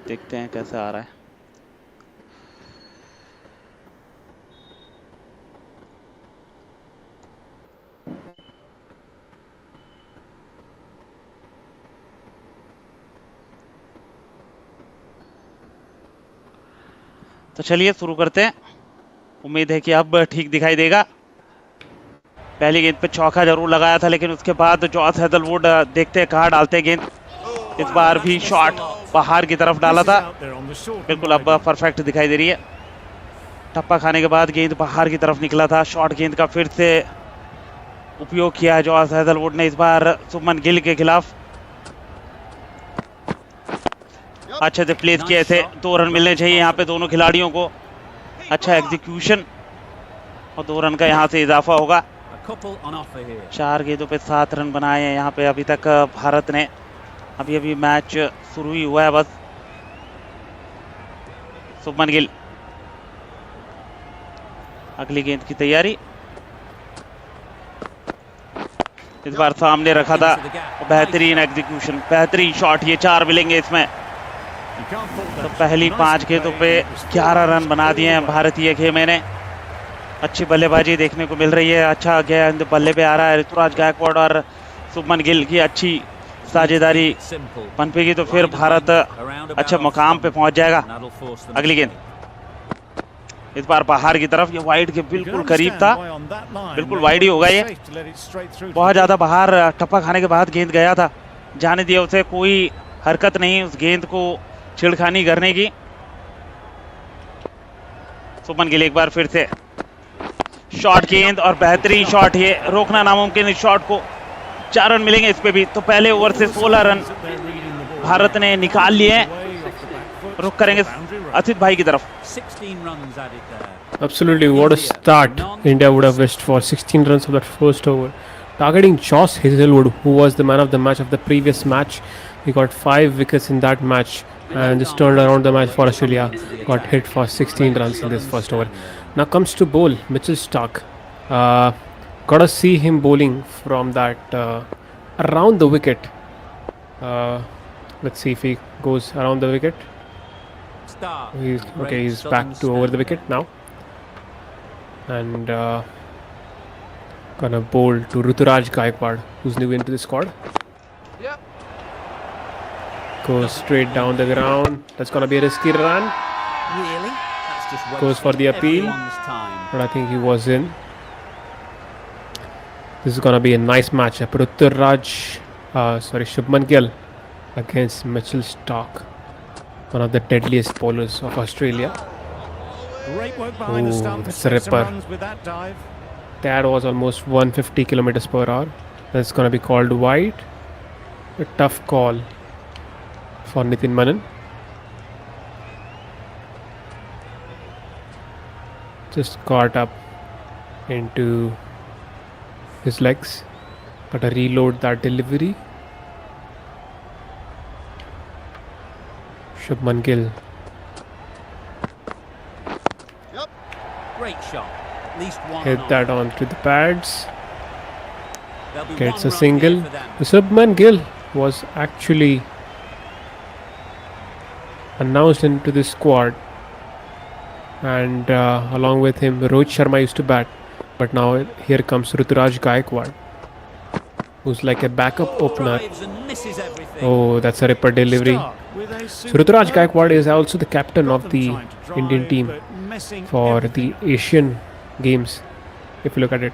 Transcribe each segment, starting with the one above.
देखते हैं कैसे आ रहा है। तो चलिए शुरू करते हैं। उम्मीद है कि अब ठीक दिखाई देगा। पहली गेंद पे चौका जरूर लगाया था, लेकिन उसके बाद जॉस हेजलवुड देखते हैं कहाँ डालते हैं गेंद। इस बार भी शॉट बाहर की तरफ डाला था। बिल्कुल अब परफेक्ट दिखाई दे रही है। टप्पा खाने के बाद गेंद बाहर की तरफ निकला था। शॉर्ट गेंद का फिर से उपयोग किया जॉस हेजलवुड ने, इस बार शुभमन गिल के खिलाफ। अच्छे से प्लेस किए थे। 2 रन मिलने चाहिए यहाँ पे दोनों खिलाड़ियों को। अच्छा एग्जीक्यूशन और 2 रन का यहाँ से इजाफा होगा। 4 गेंदों पे 7 रन बनाए हैं यहाँ पे अभी तक भारत ने। अभी अभी मैच शुरू ही हुआ है बस। शुभमन गिल अगली गेंद की तैयारी। इस बार सामने रखा था। बेहतरीन एग्जीक्यूशन, बेहतरीन शॉट। ये 4 मिलेंगे इसमें। तो पहली 5 गेंदों पे 11 रन बना दिए हैं भारतीय खेमे ने। अच्छी बल्लेबाजी देखने को मिल रही है। अच्छा गेंद बल्ले पे आ रहा है। ऋतुराज गायकवाड़ और शुभमन गिल की अच्छी साझेदारी पनपेगी तो फिर भारत अच्छे मुकाम पे पहुंच जाएगा। अगली गेंद इस बार बाहर की तरफ। ये वाइड के बिल्कुल करीब था। बिल्कुल वाइड ही होगा ये। बहुत ज्यादा बाहर टप्पा खाने के बाद गेंद गया था। जाने दिया उसे, कोई हरकत नहीं उस गेंद को छिड़खानी करने की। शुभमन गिल एक बार फिर से शॉट गेंद और बेहतरीन शॉट। ये रोकना नामुमकिन इस शॉट को। 4 रन मिलेंगे इस पे भी। तो पहले ओवर से 16 रन भारत ने निकाल लिए। रुक करेंगे असित भाई की तरफ। Absolutely, what a start India would have wished for. 16 runs of that first over. Targeting Joss Hazelwood, who was the man of the match of the previous match. He got 5 wickets in that match and just turned around the match for Australia. Got hit for 16 runs in this first over. Now comes to bowl Mitchell Starc. Gotta see him bowling from that around the wicket. Let's see if he goes around the wicket. He's back to over the wicket now. And gonna bowl to Ruturaj Gaikwad, who's new into the squad. Goes straight down the ground. That's gonna be a risky run. Really? That's just Goes for the appeal, time. but I think he was in. This is gonna be a nice matchup. Shubman Gill against Mitchell Starc, one of the deadliest bowlers of Australia. Great work behind the stumps. That's a ripper. With that dive. That was almost 150 kilometers per hour. That's gonna be called wide. A tough call for Nitin Manan. Just caught up into his legs. Gotta reload that delivery. Shubman Gill. Great shot. At least one. Hit that onto the pads. There'll be Gets one a run single. here for them. Shubman Gill was actually announced into the squad, and along with him Rohit Sharma used to bat, but now here comes Ruturaj Gaikwad, who's like a backup opener. Drives and misses everything. Oh, that's a ripper delivery. Starc with a So Ruturaj superb Gaikwad is also the captain got of them the trying to drive, Indian team but missing for everything. the Asian Games, if you look at it,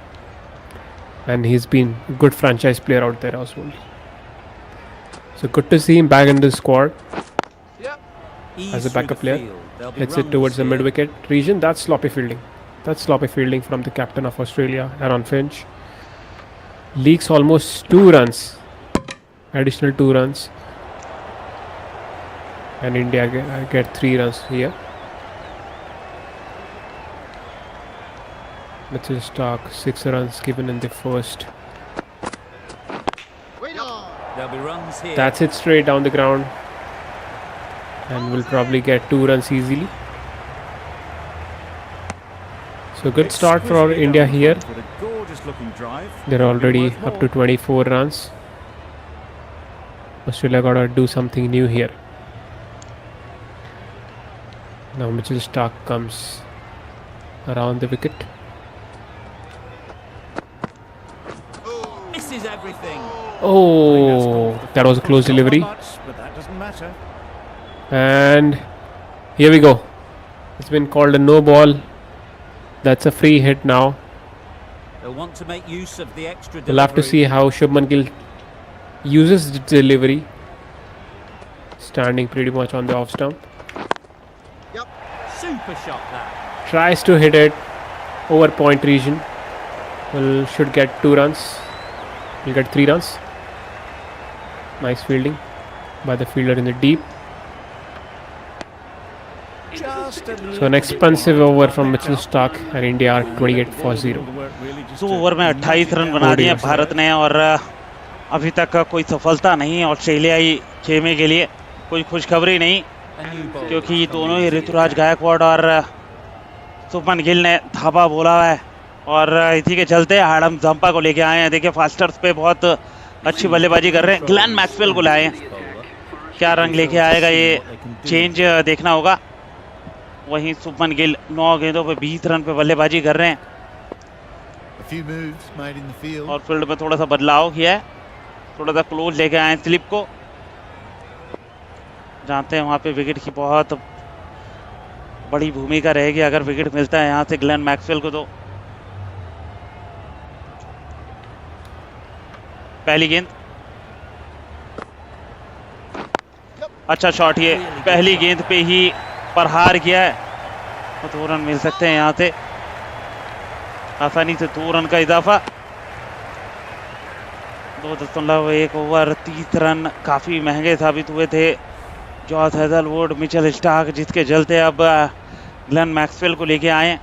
and he's been a good franchise player out there as well. So good to see him back in the squad Ease as a through backup the player. field. There'll be Hits it runs towards the here. mid-wicket region. That's sloppy fielding. That's sloppy fielding from the captain of Australia, Aaron Finch. Leaks almost 2 runs, additional 2 runs, and India get 3 runs here. Mitchell Starc 6 runs given in the first. There'll be runs here. That's it straight down the ground, and will probably get 2 runs easily. So good start for Exquisitely India done here. with a gorgeous looking drive. They're already Worth up to more. 24 runs. Australia gotta do something new here. Now Mitchell Stark comes around the wicket. Misses everything. Oh, that was a close Not delivery. much, but that doesn't matter. And here we go. It's been called a no ball. That's a free hit now. They'll want to make use of the extra We'll have to delivery. see how Shubman Gill uses the delivery. Standing pretty much on the off stump. Super shot that. Tries to hit it over point region. Well, should get 2 runs. Will get 3 runs. Nice fielding by the fielder in the deep. Just a So little an bit expensive wide. over from Mitchell Stark and India are 28 for 0. The work really just 2 to over में nudge 28 it run down. बना दिए ODI Bharat ने और अभी तक का कोई सफलता नहीं ऑस्ट्रेलियाई खेमे के लिए, कोई खुशखबरी नहीं, A new ball. क्योंकि दोनों ही ऋतुराज गायकवाड़ और शुभमन गिल ने धावा बोला है और इसी के चलते एडम जंपा को लेके आए हैं. देखिए फास्टर्स पे बहुत अच्छी बल्लेबाजी कर रहे हैं. ग्लेन मैक्सवेल को लाए हैं. क्या रंग लेके आएगा ये चेंज देखना होगा. वहीं शुभमन गिल 9 गेंदों पे 20 रन पे बल्लेबाजी कर रहे हैं A few moves made in the field. और फील्ड में थोड़ा सा बदलाव किया है. थोड़ा सा क्लोज लेके आए हैं स्लिप को. जानते हैं वहाँ पे विकेट की बहुत बड़ी भूमिका रहेगी अगर विकेट मिलता है यहाँ से ग्लेन मैक्सवेल को. तो पहली गेंद, अच्छा शॉट. ये पहली गेंद पे ही प्रहार किया है तो 2 रन मिल सकते हैं यहाँ से आसानी से. 2 रन का इजाफा. 2.1 ओवर 30 रन काफ़ी महंगे साबित हुए थे जॉस हेजलवुड, मिचेल स्टार्क, जिसके चलते अब ग्लेन मैक्सवेल को लेके आए.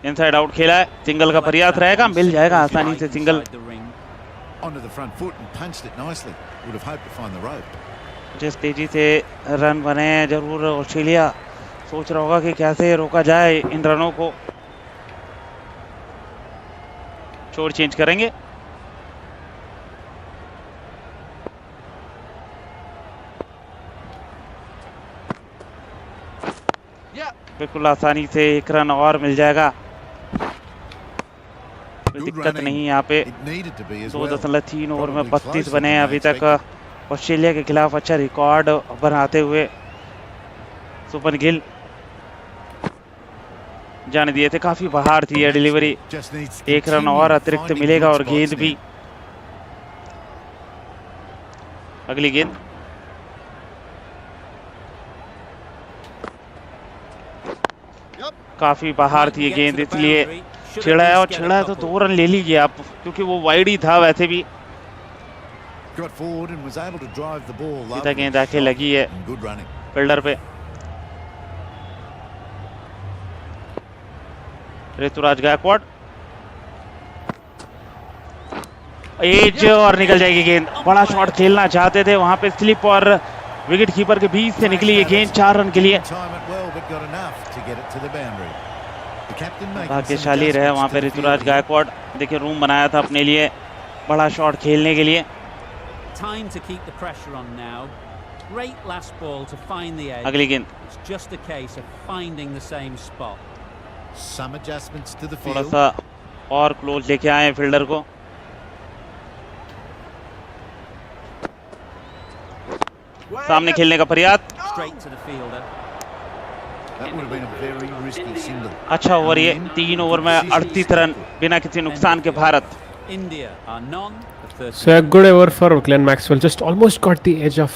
इनसाइड आउट खेला है. सिंगल का प्रयास रहेगा, मिल जाएगा आसानी से single. Inside the ring. Onto the front foot and punched it nicely. Would have hoped to find the rope. जिस तेजी से रन बने हैं, जरूर ऑस्ट्रेलिया सोच रहा होगा कि कैसे रोका जाए इन रनों को. छोड़ चेंज करेंगे. बिल्कुल आसानी से 1 रन और मिल जाएगा. कोई Good दिक्कत running. नहीं यहाँ पे. It needed to be as well. 2.3 over में Probably 32 closer बने हैं than अभी they तक expected. ऑस्ट्रेलिया के खिलाफ. अच्छा रिकॉर्ड बनाते हुए शुभमन गिल जाने दिए थे. काफी बहार थी यह delivery. Just needs to 1 run और continue अतिरिक्त finding मिलेगा good और गेंद spots भी. now. अगली गेंद, काफी बहार थी ये गेंद, इसलिए छेड़ा है. और छेड़ा है तो 2 रन ले लीजिए आप, क्योंकि वो वाइड ही था वैसे भी. Got forward and was able to drive the ball. सीधा lovely गेंद आके shot लगी है and good running. फील्डर पे. ऋतुराज गायकवाड़, एज और निकल जाएगी गेंद. बड़ा शॉट खेलना चाहते थे, वहां पे स्लिप और विकेट कीपर के बीच से निकली ये गेंद 4 रन के लिए. Time it well, but got enough to get it to the boundary. The captain making some भाग्यशाली रहे वहां adjustments पे to the Rituraj field. Gaekwad. देखिए रूम बनाया था अपने लिए बड़ा शॉट खेलने के लिए. Time to keep the pressure on now. Great last ball to find the edge. अगली गेंद, It's just a case of finding the same spot. Some adjustments to the थोड़ा field. सा और क्लोज लेके आए फील्डर को. सामने खेलने का प्रयास. Straight to the fielder. That would have been a very risky single. अच्छा ओवर ये. 3 ओवर में 38 रन बिना किसी नुकसान के Bharat. India are none of 30. So a good over for Glenn Maxwell. Just almost got the edge of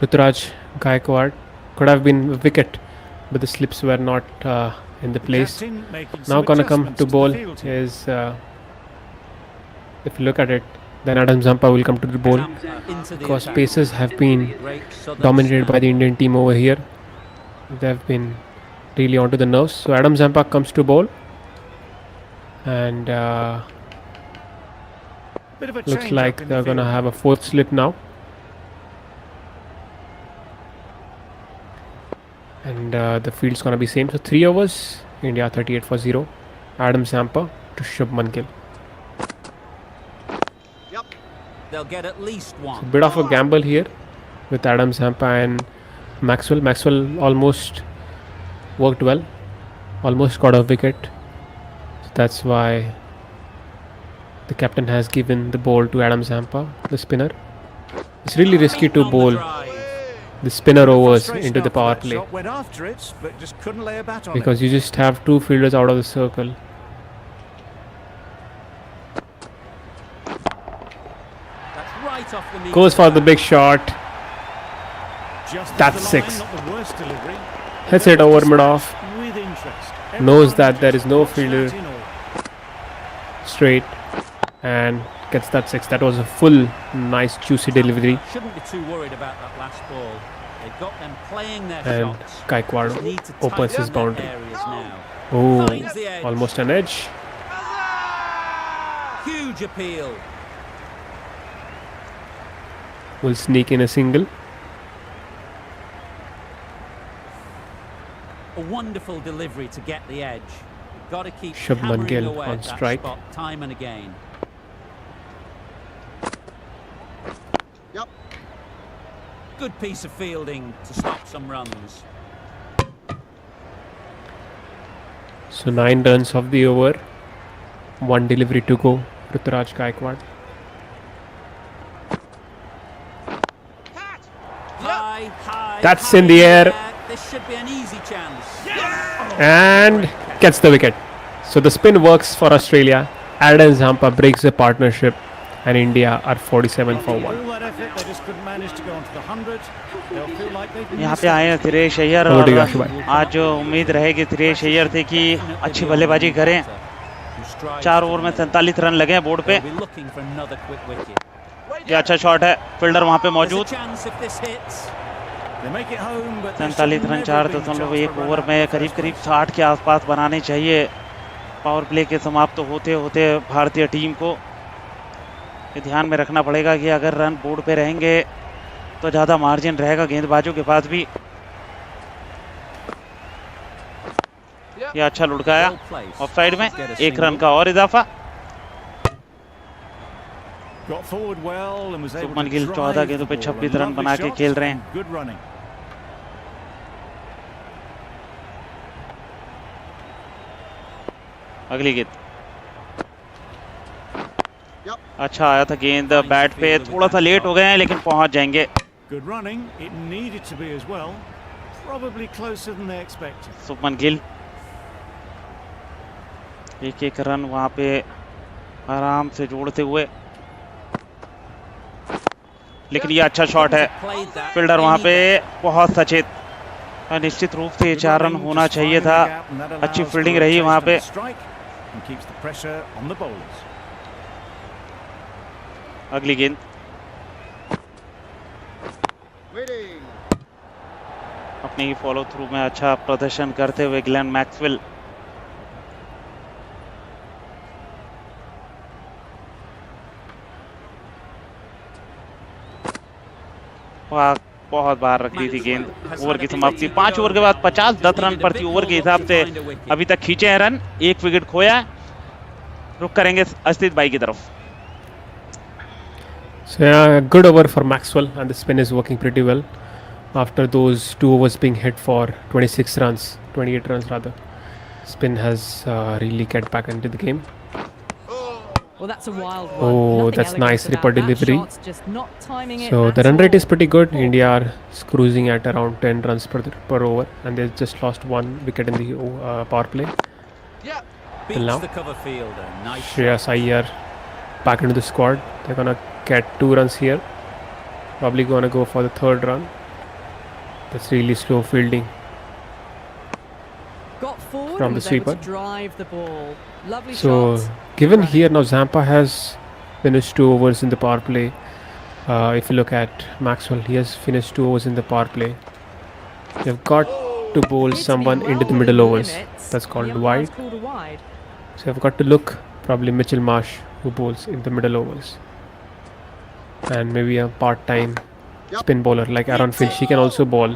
Ritturaj Gaikwad. Could have been a wicket, but the slips were not in the place. Captain making Now some gonna come adjustments to the bowl field here. is if you look at it, then Adam Zampa will come to the bowl Into the because attack. paces have been Great sudden dominated by snap. the Indian team over here. They have been really onto the nerves. So Adam Zampa comes to bowl, and Bit of a looks change like up in the they're gonna field. have a 4th slip now. And the field's gonna be same. So 3 overs, India 38 for 0. Adam Zampa to Shubman Gill. They'll get at least A one. bit of a gamble here. with Adam Zampa and Maxwell. Maxwell almost worked well, almost got a wicket. So that's why the captain has given the ball to Adam Zampa, the spinner. It's really risky to bowl the spinner overs into the power play Went after it, but just couldn't lay a bat on because you just have two fielders out of the circle. That's right off the meter. Goes for the big shot. Just That's off the line, six. not the worst delivery. Hits it over mid off. With interest. Knows that there is no Watch that fielder in all. straight and gets that six. That was a full, nice, juicy delivery. Shouldn't be too worried about that last ball. They've got them playing their And shots. Gaikwad Need to opens his tighten their boundary. areas now. Oh, Finds the edge. almost an edge. Huge appeal. Will sneak in a single. A wonderful delivery to get the edge. Got to keep Shubman hammering Gill away on at that strike. spot time and again. Good piece of fielding to stop some runs. So 9 runs of the over. 1 delivery to go. Ruturaj Gaikwad. High. That's high in the air. This should be an easy chance. And gets the wicket. So the spin works for Australia. Adam Zampa breaks the partnership and India are 47 for 1. All that effort, they just couldn't manage to go onto the 100. They'll feel like they've यहाँ missed पे आए हैं थिरेश Iyer Over to you, और Ashu bhai. आज जो उम्मीद रहेगी थिरेश अय्यर थे कि अच्छी बल्लेबाजी करें. 4 ओवर में 47 रन लगे हैं बोर्ड पे. They'll be looking for another quick wicket. ये अच्छा शॉट है. फील्डर वहां पे There's a मौजूद. chance if this hits. They make it home, but they 47 should run never 4 have been दशमलव charged 1 for ओवर run में out करीब first करीब innings. 60 के आसपास बनाने चाहिए. पावर प्ले के समाप्त होते होते भारतीय टीम को ये ध्यान में रखना पड़ेगा कि अगर रन बोर्ड पे रहेंगे तो ज़्यादा मार्जिन रहेगा गेंदबाजों के पास भी. ये अच्छा लुढ़काया Well placed. ऑफ साइड में. Get a 1 run single. का और इजाफा. Got forward well and was able Shubman to Gill drive 14 the गेंदों पे ball. 26 A रन lovely बना के shot खेल रहे हैं. and good running. अगली गेंद अच्छा आया था गेंद बैट पे. थोड़ा सा लेट हो गए हैं लेकिन पहुंच जाएंगे. Good running. It needed to be as well. Probably closer than they expected. Shubman Gill 1-1 run वहां पे आराम से जोड़ते हुए. लेकिन ये अच्छा शॉट है. Played that. फील्डर वहां Any पे बहुत सचेत. निश्चित रूप से ये 4 रन होना चाहिए था. अच्छी फील्डिंग रही वहां पे. And keeps the pressure on the bowlers. अगली गेंद अपनी ही फॉलो थ्रू में अच्छा प्रदर्शन करते हुए ग्लेन मैक्सवेल. बहुत बार रख दी थी गेंद. ओवर की समाप्ति 5 ओवर के बाद 50 रन प्रति ओवर के हिसाब से अभी तक खींचे हैं रन. 1 विकेट खोया है. रुक करेंगे अस्तित भाई की तरफ. So yeah, a good over for Maxwell and the spin is working pretty well after those 2 overs being hit for 26 runs, 28 runs rather. Spin has really get back into the game. Well, that's a wild one. Oh, Nothing that's elegant nice about Ripper that. delivery. Shot's just not timing it So at the run rate is all. pretty good. India are cruising at around 10 runs per over and they just lost 1 wicket in the power play. beats now. the cover fielder. Nice. Shreyas Iyer back into the squad. They're gonna get 2 runs here. Probably gonna go for the 3rd run. That's really slow fielding. Got forward from and the was able sweeper. to drive the ball. Lovely So shot. given Running. here now Zampa has finished 2 overs in the power play. If you look at Maxwell, he has finished 2 overs in the power play. They've got to bowl Appeared to be someone into the well middle within overs. limits. That's The called umpire's wide. called a wide. So I've got to look probably Mitchell Marsh who bowls in the middle overs. And maybe a part-time spin bowler like Aaron Finch. He can also bowl.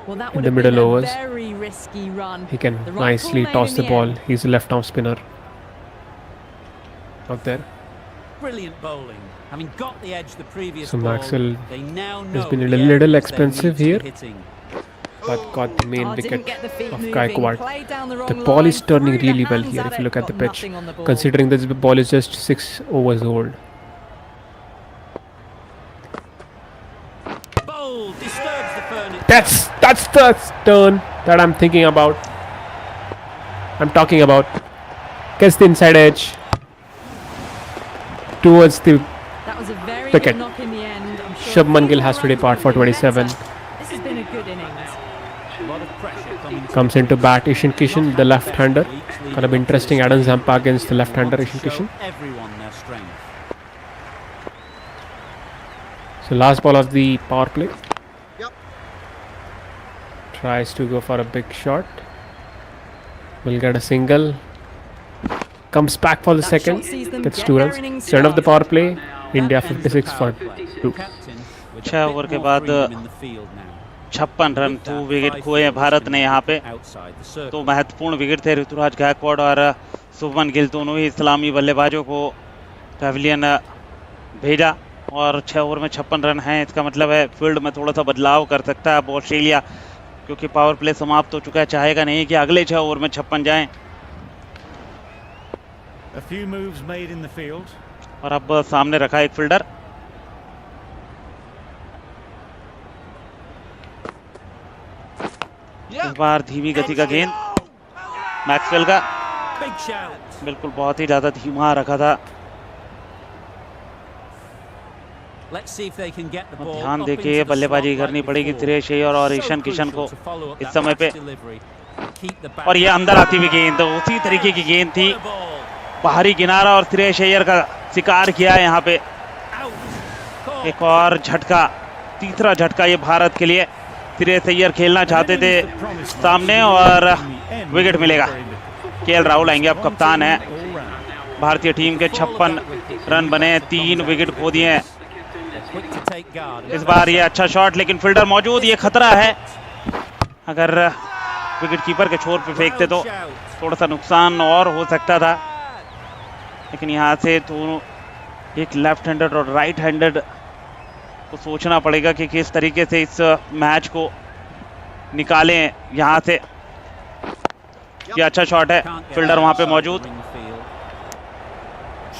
Well, that In would the have middle been overs. a very risky run. He can The right nicely ball toss made the in ball. end. He's a left-arm spinner. Out there. Brilliant bowling. Having got the edge the previous So ball, Maxwell they now has know been a the little areas they expensive need to be here. hitting. But got the main Oh, wicket didn't get the feet of moving, Gaikwad. played down the The wrong ball is line, turning threw the really well hands here at if you it, look at the got pitch, nothing on the ball. considering this ball is just 6 overs old. Bowl disturbs the furniture. That's the turn that I'm thinking about. I'm talking about. Gets the inside edge towards the That was a very wicket. good knock in the end. I'm sure Shubman Gill has to runs depart would for have been 27. better. This has been a good innings. A lot of pressure coming Comes into bat Ishan Kishan, the left-hander. Kind of interesting Adam Zampa against the left-hander Ishan Kishan. Everyone their strength. So last ball of the power play. Tries to go for a big shot. Will get a single. Comes back for the That second. shot sees them Gets get 2 their runs. innings End of the power started. play. India That ends the 56 for power play. 2. Captain with a 6 bit over के more बाद freedom in the field now. 56 run, With 2 that, wicket 5 खोए हैं fielders Bharat can ने be यहाँ पे. outside the circle. तो महत्वपूर्ण wicket थे ऋतुराज गायकवाड़ और शुभमन गिल, दोनों ही इस्लामी बल्लेबाजों को पैविलियन भेजा और 6 ओवर में 56 रन हैं. इसका मतलब है फील्ड में थोड़ा सा बदलाव कर सकता है अब ऑस्ट्रेलिया, क्योंकि पावर प्ले समाप्त हो चुका है. चाहेगा नहीं कि अगले 6 ओवर में 56 जाएं. A few moves made in the field. और अब सामने रखा एक फील्डर. इस बार धीमी गति का गेंद मैक्सवेल का, Big shout. बिल्कुल बहुत ही ज्यादा धीमा रखा था. Let's see if they can get the और ball ध्यान up देखिए into the बल्लेबाजी slot करनी like पड़ेगी before. सुरेश अय्यर और So ईशान किशन को crucial to follow up इस that समय पे. fast delivery. Keep the bat और ये अंदर आती हुई गेंद उसी तरीके की गेंद थी. What a ball. बाहरी किनारा और सुरेश अय्यर का शिकार किया है यहाँ पे. Out. Caught. एक और झटका, तीसरा झटका ये भारत के लिए. सुरेश अय्यर खेलना चाहते थे सामने और विकेट मिलेगा. केएल राहुल आएंगे, अब कप्तान है. भारतीय टीम के 56 रन बने, 3 विकेट खो दिए हैं. Quick to take guard. इस बार ये अच्छा शॉट, लेकिन फील्डर मौजूद. ये खतरा है, अगर विकेट कीपर के छोर पे फेंकते तो Shout. थोड़ा सा नुकसान और हो सकता था. लेकिन यहाँ से तो एक लेफ्ट हैंडेड और राइट हैंडेड को सोचना पड़ेगा कि किस तरीके से इस मैच को निकालें यहाँ से. ये अच्छा शॉट है, Can't get फील्डर वहाँ पे outside मौजूद. the ring field.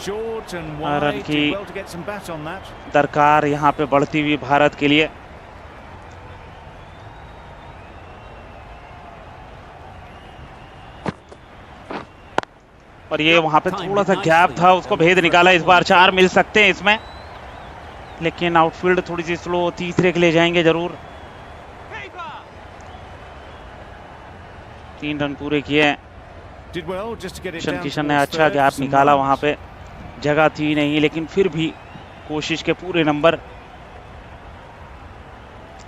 Short and run wide. की Did well to get some bat on that. दरकार यहाँ पे बढ़ती हुई भारत के लिए. और ये वहां पे थोड़ा सा गैप था, उसको भेद निकाला. इस बार 4 मिल सकते हैं इसमें, लेकिन आउटफील्ड थोड़ी सी स्लो. तीसरे के लिए जाएंगे जरूर. 3 रन पूरे किए हैं. Did well just to get it Ishan down Kishan ने towards अच्छा third. गैप Some निकाला. runs. वहां पे जगह थी नहीं, लेकिन फिर भी कोशिश के पूरे नंबर.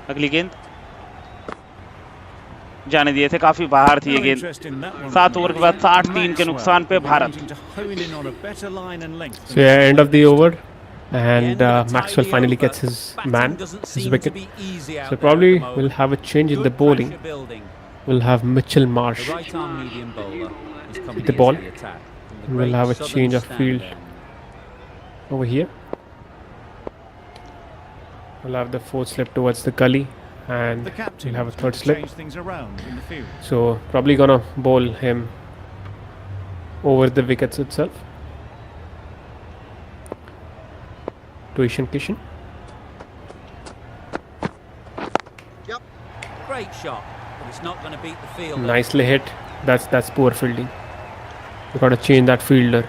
अगली गेंद जाने दिए थे, काफी बाहर थी ये No गेंद. interest in that one 7 from over के बाद Maxwell. 63 के नुकसान पे Bharat. Wanting to hone in on a better line and length. So yeah, end of the over. The And end of a Maxwell tidy finally over. gets his Batting man, doesn't his seem wicket. to be easy out So there probably at the we'll moment. have a change in the Good bowling. pressure building. We'll have Mitchell The Marsh right arm medium bowler is coming the into ball. the attack. And the And we'll great have a southern change of stand field. there. over here. We'll have the fourth slip towards the gully, and The captain we'll have a is third going to slip. change things around in the field. So probably gonna bowl him over the wickets itself to Ishan Kishan. Great shot, but it's not going to beat the field. Nicely hit. That's poor fielding. You got to change that fielder.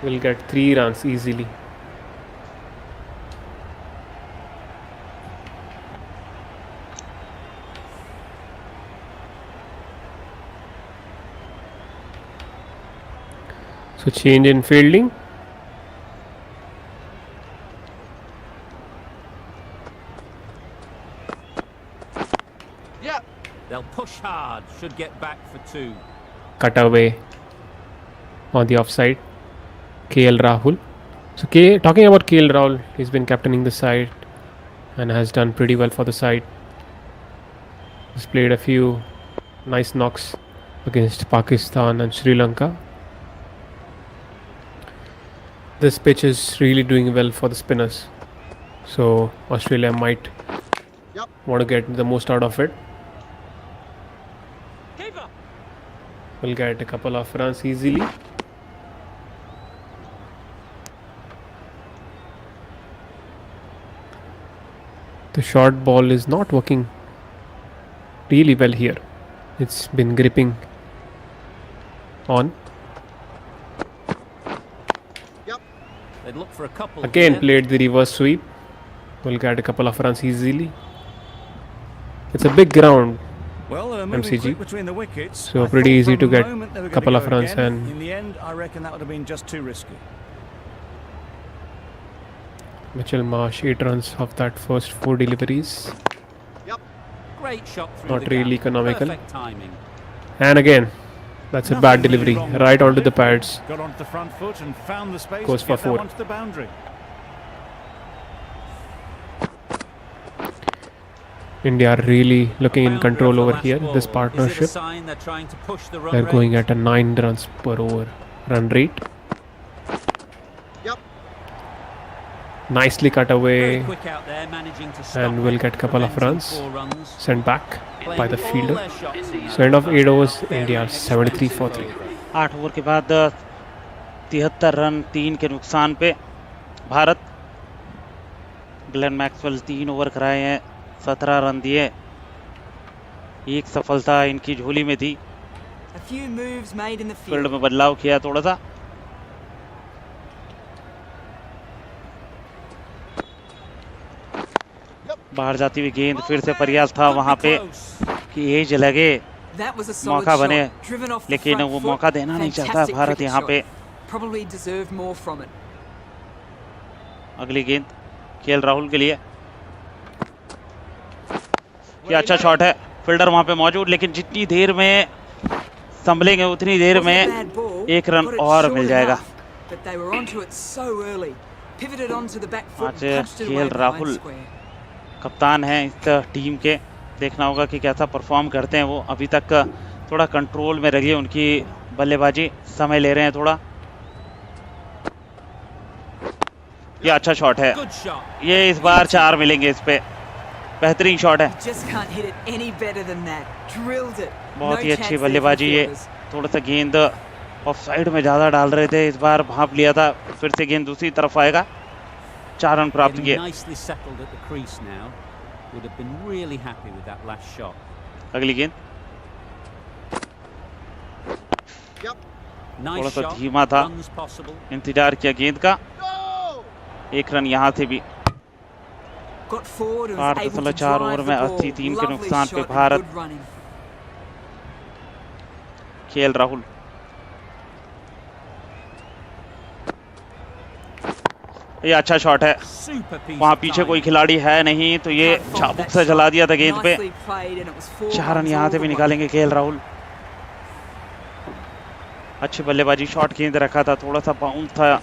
We'll get 3 runs easily. So change in fielding. They'll push hard, should get back for 2. Cut away on the offside. KL Rahul. So talking about KL Rahul, he's been captaining the side and has done pretty well for the side. He's played a few nice knocks against Pakistan and Sri Lanka. This pitch is really doing well for the spinners. So Australia might want to get the most out of it. Will get a couple of runs easily. The short ball is not working really well here. It's been gripping on. They'd look for a couple Again here. played the reverse sweep. Will get a couple of runs easily. It's a big ground, Well, they were moving MCG. quick between the wickets. So I pretty thought easy for to a get moment they were couple gonna of go runs again. and- in the end, I reckon that would have been just too risky. Mitchell Marsh 8 runs off that first 4 deliveries. Great shot through Not the really gap. economical. Perfect timing. And again, that's a Nothing bad really delivery wrong with right the onto the delivery. pads. Got onto the front foot and found the space Goes to for get them 4. onto the boundary. India are really looking in Boundary control off the over last here. ball. This Is it a partnership. sign they're trying to push the run They're going rate? at a 9 runs per over run rate. Nicely cut Very away, quick out there, managing to stop and we'll it, get couple of preventing runs. 4 runs. sent back Playing by the all fielder. their shots in So end of that 8 overs, very India are 73 for 3. expensive 8 over के बाद 73 run 3 के नुकसान पे Bharat. Glenn Maxwell 3 over कराए हैं, 17 run दिए। एक सफलता इनकी झोली में थी। A few moves made in the field field. में बदलाव किया थोड़ा सा। बाहर जाती हुई गेंद, फिर से प्रयास था वहां पे कि एज लगे, That was a solid मौका बने, shot, driven off the लेकिन front वो foot. मौका देना नहीं चाहता Fantastic भारत cricket यहाँ shot. पे। Probably deserved more from it. अगली गेंद केएल राहुल के लिए। ये अच्छा शॉट है, फील्डर वहां पे मौजूद, लेकिन जितनी देर में संभलेंगे उतनी देर Wasn't a में bad ball, एक रन got it और short मिल जाएगा। enough, but they were onto it so early. Pivoted onto the back foot आज and punched it away KL behind Rahul square. कप्तान हैं इस टीम के, देखना होगा कि कैसा परफॉर्म करते हैं वो। अभी तक थोड़ा कंट्रोल में रही है उनकी बल्लेबाजी, समय ले रहे हैं थोड़ा। ये अच्छा शॉट है, Good shot. ये इस बार 4 मिलेंगे इस पे। बेहतरीन शॉट है, Just can't hit it any better than that. Drilled it. बहुत No ही chance अच्छी there for बल्लेबाजी। the ये fielders. थोड़ा सा गेंद ऑफ साइड में ज़्यादा डाल रहे थे, इस बार भांप लिया था, फिर से गेंद दूसरी तरफ आएगा। 4 रन प्राप्त Getting किए। nicely settled at the crease now. Would have been really happy with that last shot. अगली गेंद Nice थोड़ा सा shot. धीमा था, Runs possible. इंतजार किया गेंद का। 1 रन यहाँ से भी। Got forward and was able to 8.4 drive over the में ball. 83 के Lovely नुकसान पे shot and Bharat. good running. KL Rahul, ये अच्छा शॉट है, Super piece वहाँ of पीछे कोई timing. खिलाड़ी है नहीं, तो ये Can't fault चाबुक that से shot. जला दिया था गेंद पे। Nicely played and it was 4 4 run runs यहाँ all से the भी way. निकालेंगे केएल राहुल। अच्छी बल्लेबाजी, शॉट गेंद रखा था, थोड़ा सा बाउंस था,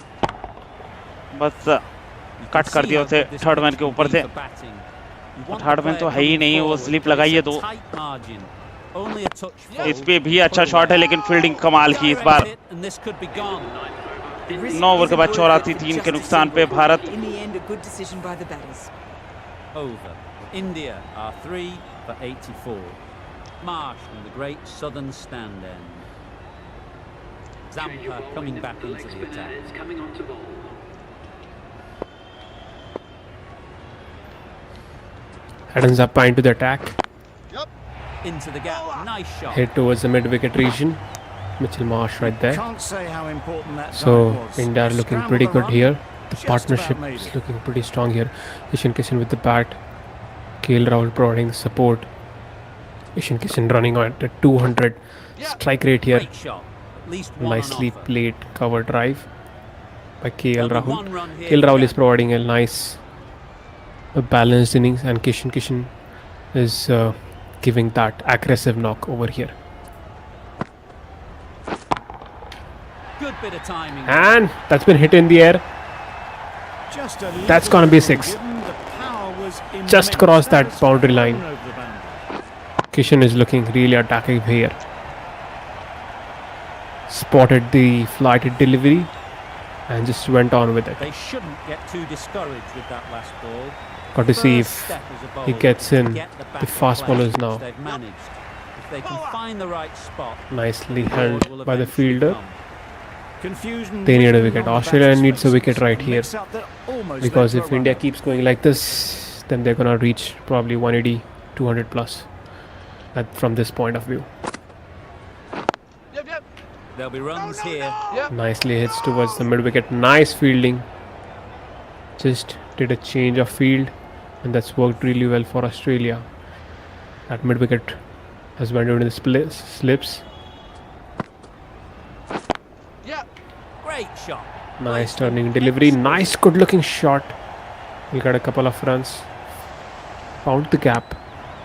बस You can कट कर see दिया how उसे good this third man pitch के can ऊपर be से। for batting. You want third the man तो player है ही coming नहीं, वो forward, स्लिप but लगाई है it's a 2। tight margin. Only a touch full. इस पे भी अच्छा शॉट है, लेकिन फील्डिंग कमाल की इस बार। Direct hit and this could be gone. The risk 9 over के isn't बाद worth it 84 for 3 just के a नुकसान पे single. Bharat. In the end, a good decision by the batters. Over. India are 3 for 84. Marsh from the great southern stand end. Zampa coming back into the attack. Adams up into the attack. Into the gap. Nice shot. Head towards the mid-wicket region. Mitchell Marsh right there. Can't say how important that So dive was. India are looking Scrambled pretty the good run, here. The just partnership about made is it. looking pretty strong here. Ishan Kishan with the bat. KL Rahul providing the support. Ishan Kishan running on at 200. Strike rate here. Great shot. At least one on Nicely offer. played cover drive by KL Only Rahul. one run here KL to Rahul get. is providing a nice balanced innings, and Kishan is giving that aggressive knock over here. Good bit of timing. And that's been hit in the air. Just a That's little gonna be bit 6. given, the power was Just immense. crossed that was boundary thrown line. over the boundary. Kishan is looking really attacking here. Spotted the flighted delivery and just went on with it. They shouldn't get too discouraged with that last ball. Got to see if First step as a he bowler, gets in get the back the of fast play, bowlers which now. They've managed. If they can find the right spot, Nicely the ball held will by the eventually fielder. come. Confusion. They need a written wicket. on the Australia batsman's needs a faces. wicket right here, Mix-up that almost because led to if a India run-out. keeps going like this, then they're gonna reach probably 180, 200 plus from this point of view. There'll be runs here. Nicely hits towards the mid wicket. Nice fielding. Just did a change of field, and that's worked really well for Australia. That mid wicket has went into the slips. Great shot. Nice turning delivery. Nice good looking shot. He got a couple of runs. Found the gap.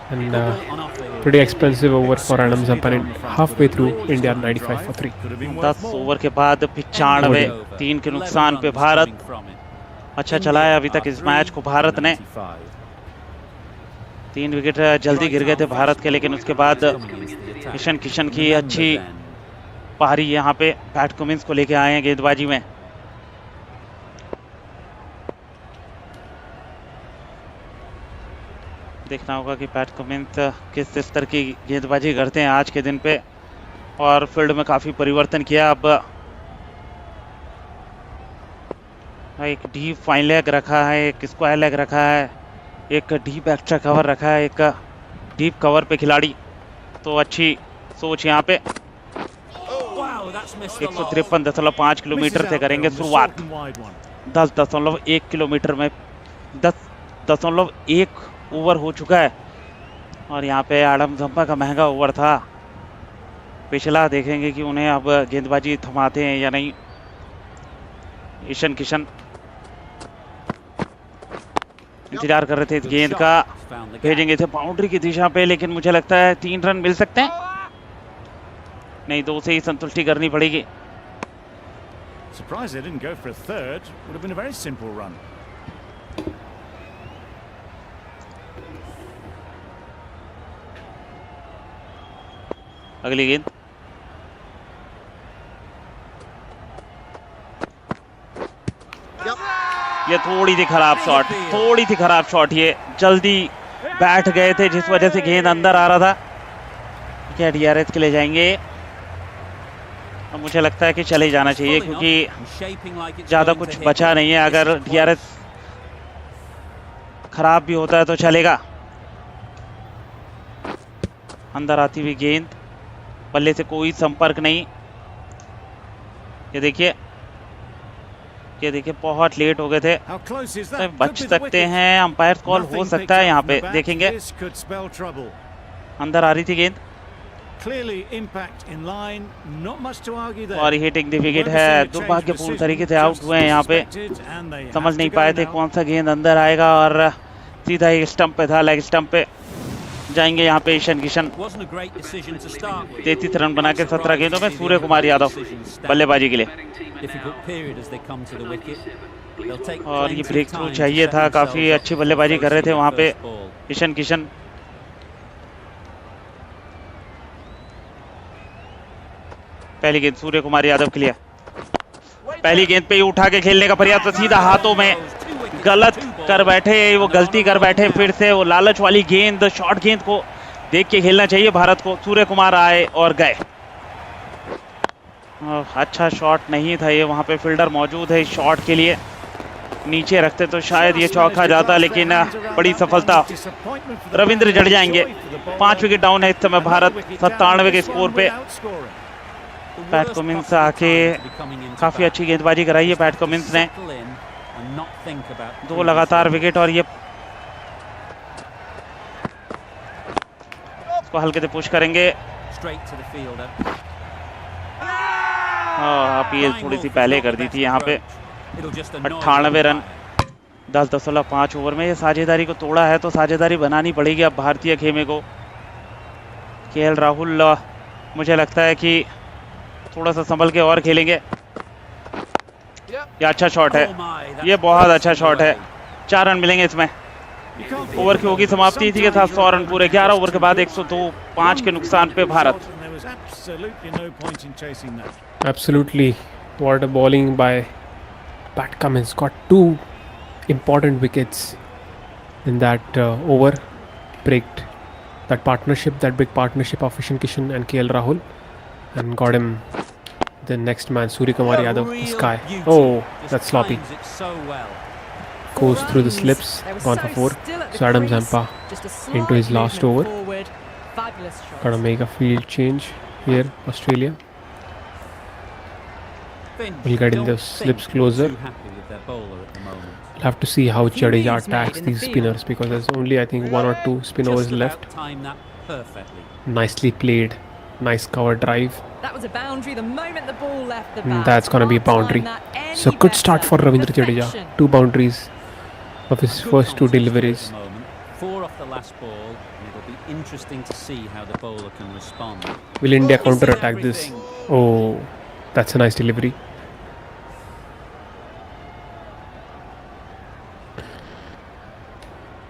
And On off they will. pretty expensive over for Adam Zamparin. Halfway through, India 95 for 3. Could have been 10 worth more. Over के बाद 95, 3 के नुकसान पे भारत अच्छा चला है अभी तक इस मैच को भारत ने। 3 विकेट जल्दी गिर गए थे भारत के, लेकिन उसके बाद ईशान किशन की अच्छी पारी यहाँ पे पैट कमिंस को लेके आए हैं गेंदबाजी में। देखना होगा कि पैट कमिंस किस स्तर की गेंदबाजी करते हैं आज के दिन पे, और फील्ड में काफ़ी परिवर्तन किया। अब एक डीप फाइन लेग रखा है, एक स्क्वायर लेग रखा है, एक डीप एक्स्ट्रा कवर रखा है, एक डीप कवर पे खिलाड़ी। तो अच्छी सोच यहाँ पे। 153.5 किलोमीटर से करेंगे शुरुआत। 10.1 किलोमीटर में 10.1 ओवर हो चुका है, और यहाँ पे एडम जंपा का महंगा ओवर था पिछला। देखेंगे कि उन्हें अब गेंदबाजी थमाते हैं या नहीं। ईशान किशन इंतजार कर रहे थे इस गेंद का, भेजेंगे थे बाउंड्री की दिशा पे, लेकिन मुझे लगता है 3 रन मिल सकते हैं। नहीं, 2 से ही संतुष्टि करनी पड़ेगी। Surprised they didn't go for a third. Would have been a very simple run. अगली गेंद ये थोड़ी थी खराब शॉट, थोड़ी थी खराब शॉट। ये जल्दी बैठ गए थे जिस वजह से गेंद अंदर आ रहा था। क्या डीआरएस के लिए जाएंगे? अब मुझे लगता है कि चले जाना चाहिए, क्योंकि ज़्यादा कुछ बचा नहीं है। अगर डीआरएस खराब भी होता है तो चलेगा। अंदर आती हुई गेंद, बल्ले से कोई संपर्क नहीं। ये देखिए, ये देखिए बहुत लेट हो गए थे, तो बच सकते हैं। अंपायर कॉल हो सकता है यहाँ पे, देखेंगे। अंदर आ रही थी गेंद और हिटिंग द विकेट है। दुर्भाग्यपूर्ण तरीके से आउट हुए हैं यहाँ पे। समझ नहीं पाए थे कौन सा गेंद अंदर आएगा, और सीधा ही स्टंप पे था, लेग स्टंप पे जाएंगे यहाँ पे ईशान किशन। 33 रन बना के 17 गेंदों में। सूर्य कुमार यादव बल्लेबाजी के लिए, और ये ब्रेक थ्रू चाहिए था। काफी अच्छी बल्लेबाजी कर रहे थे वहां पे ईशान किशन। पहली गेंद सूर्य कुमार यादव के लिए, पहली गेंद पे ही उठा के खेलने का प्रयास, तो सीधा हाथों में गलत कर बैठे। वो गलती कर बैठे फिर से। वो लालच वाली गेंद, शॉर्ट गेंद को देख के खेलना चाहिए भारत को। सूर्य कुमार आए और गए। अच्छा शॉट नहीं था ये, वहां पे फील्डर मौजूद है इस शॉट के लिए। नीचे रखते तो शायद ये चौका जाता, लेकिन बड़ी सफलता रविंद्र जडेजा आएंगे। 5 विकेट डाउन है इस समय भारत 97 के स्कोर पे। पैट कमिंस आके काफी अच्छी गेंदबाजी कराई है पैट कमिंस ने। 2 लगातार विकेट, और ये इसको हल्के से पुश करेंगे। अपील थोड़ी सी पहले कर दी थी यहाँ पे। 98 रन 10.5 ओवर में। ये साझेदारी को तोड़ा है, तो साझेदारी बनानी पड़ेगी अब भारतीय खेमे को। केएल राहुल मुझे लगता है कि थोड़ा सा संभल के और खेलेंगे। ये अच्छा शॉट है, ये बहुत अच्छा शॉट है। 4 रन मिलेंगे इसमें। ओवर की होगी समाप्ति। इसी के साथ 100 रन पूरे। 11 ओवर के बाद 102, 5 के नुकसान पे Bharat. Absolutely, what a bowling by Pat Cummins got 2 important wickets in that over. Breaked that partnership, that big partnership of Ishan Kishan and KL Rahul, and got him the next man, Suryakumar Yadav, the Real sky. beauty. Oh, Just that's sloppy. times it so well. Goes through the Runs. slips, They were gone so for 4. still at the So Adam crease, Zampa just a into his slight last movement over. forward. Fabulous shot. Gotta make a field change here, Australia. Finch We'll get in don't the slips seem closer. too happy with their bowler at the moment. We'll have to see how Few Jadeja moves made attacks in the these field. spinners, because there's only, I think, 1 or 2 spin overs Just left. about timed that perfectly. Nicely played. Nice cover drive. That was a boundary the moment the ball left the And bat. that's gonna be a Can't time boundary. that any So good start better. for Ravindra Jadeja. Perfection. 2 boundaries of his Good first 2 contest here at deliveries. the moment. 4 off the last ball, and it'll be interesting to see how the bowler can respond. Will India This is counter attack this? everything. Oh, that's a nice delivery.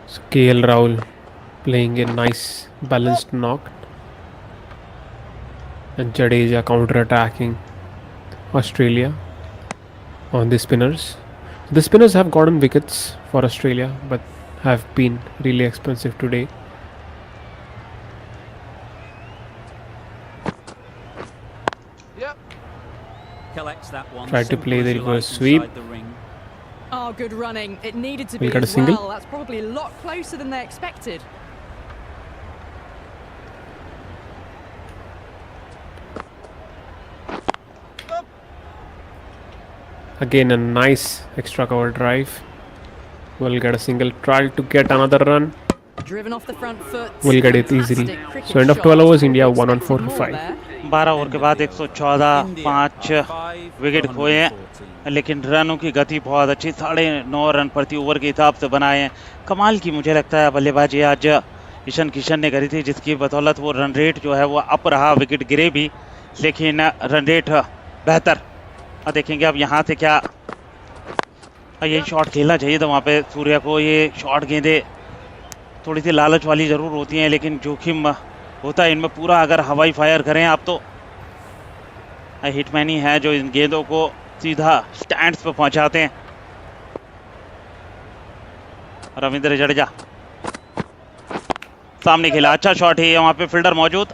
So KL Rahul playing a nice balanced knock, and Jadeja counter attacking Australia on the spinners. The spinners have gotten wickets for Australia, but have been really expensive today. Collects that one. Tried to simple play as the you reverse like sweep. inside the ring. Oh, good running. It needed to We'll be get a as single. well. That's probably a lot closer than they expected. Again, a nice extra cover drive. We'll get a single. Try to get another run. Driven off the front foot. We'll get it easily. Fantastic cricket So end of shot. 12 overs, India Probably 1 on expected 4 for more 5. there. 12 over के बाद 114 India 5 are 5 wicket for खोए हैं, 114. लेकिन रनों की गति बहुत अच्छी, 9.5 रन प्रति ओवर के हिसाब से बनाए हैं। कमाल की मुझे लगता है बल्लेबाजी आज ईशान किशन ने करी थी, जिसकी बदौलत वो रन रेट जो है वो अप रहा, विकेट गिरे भी, लेकिन रन रेट बेहतर। और देखेंगे अब यहाँ से क्या, यही शॉट खेलना चाहिए था वहाँ पे सूर्या को। ये शॉट गेंदें थोड़ी सी लालच वाली ज़रूर होती हैं, लेकिन जोखिम होता है इनमें पूरा। अगर हवाई फायर करें आप तो हिटमैन ही है जो इन गेंदों को सीधा स्टैंड्स पे पहुंचाते हैं। रविंद्र जडेजा सामने खेला, अच्छा शॉट है, वहाँ पे फील्डर मौजूद।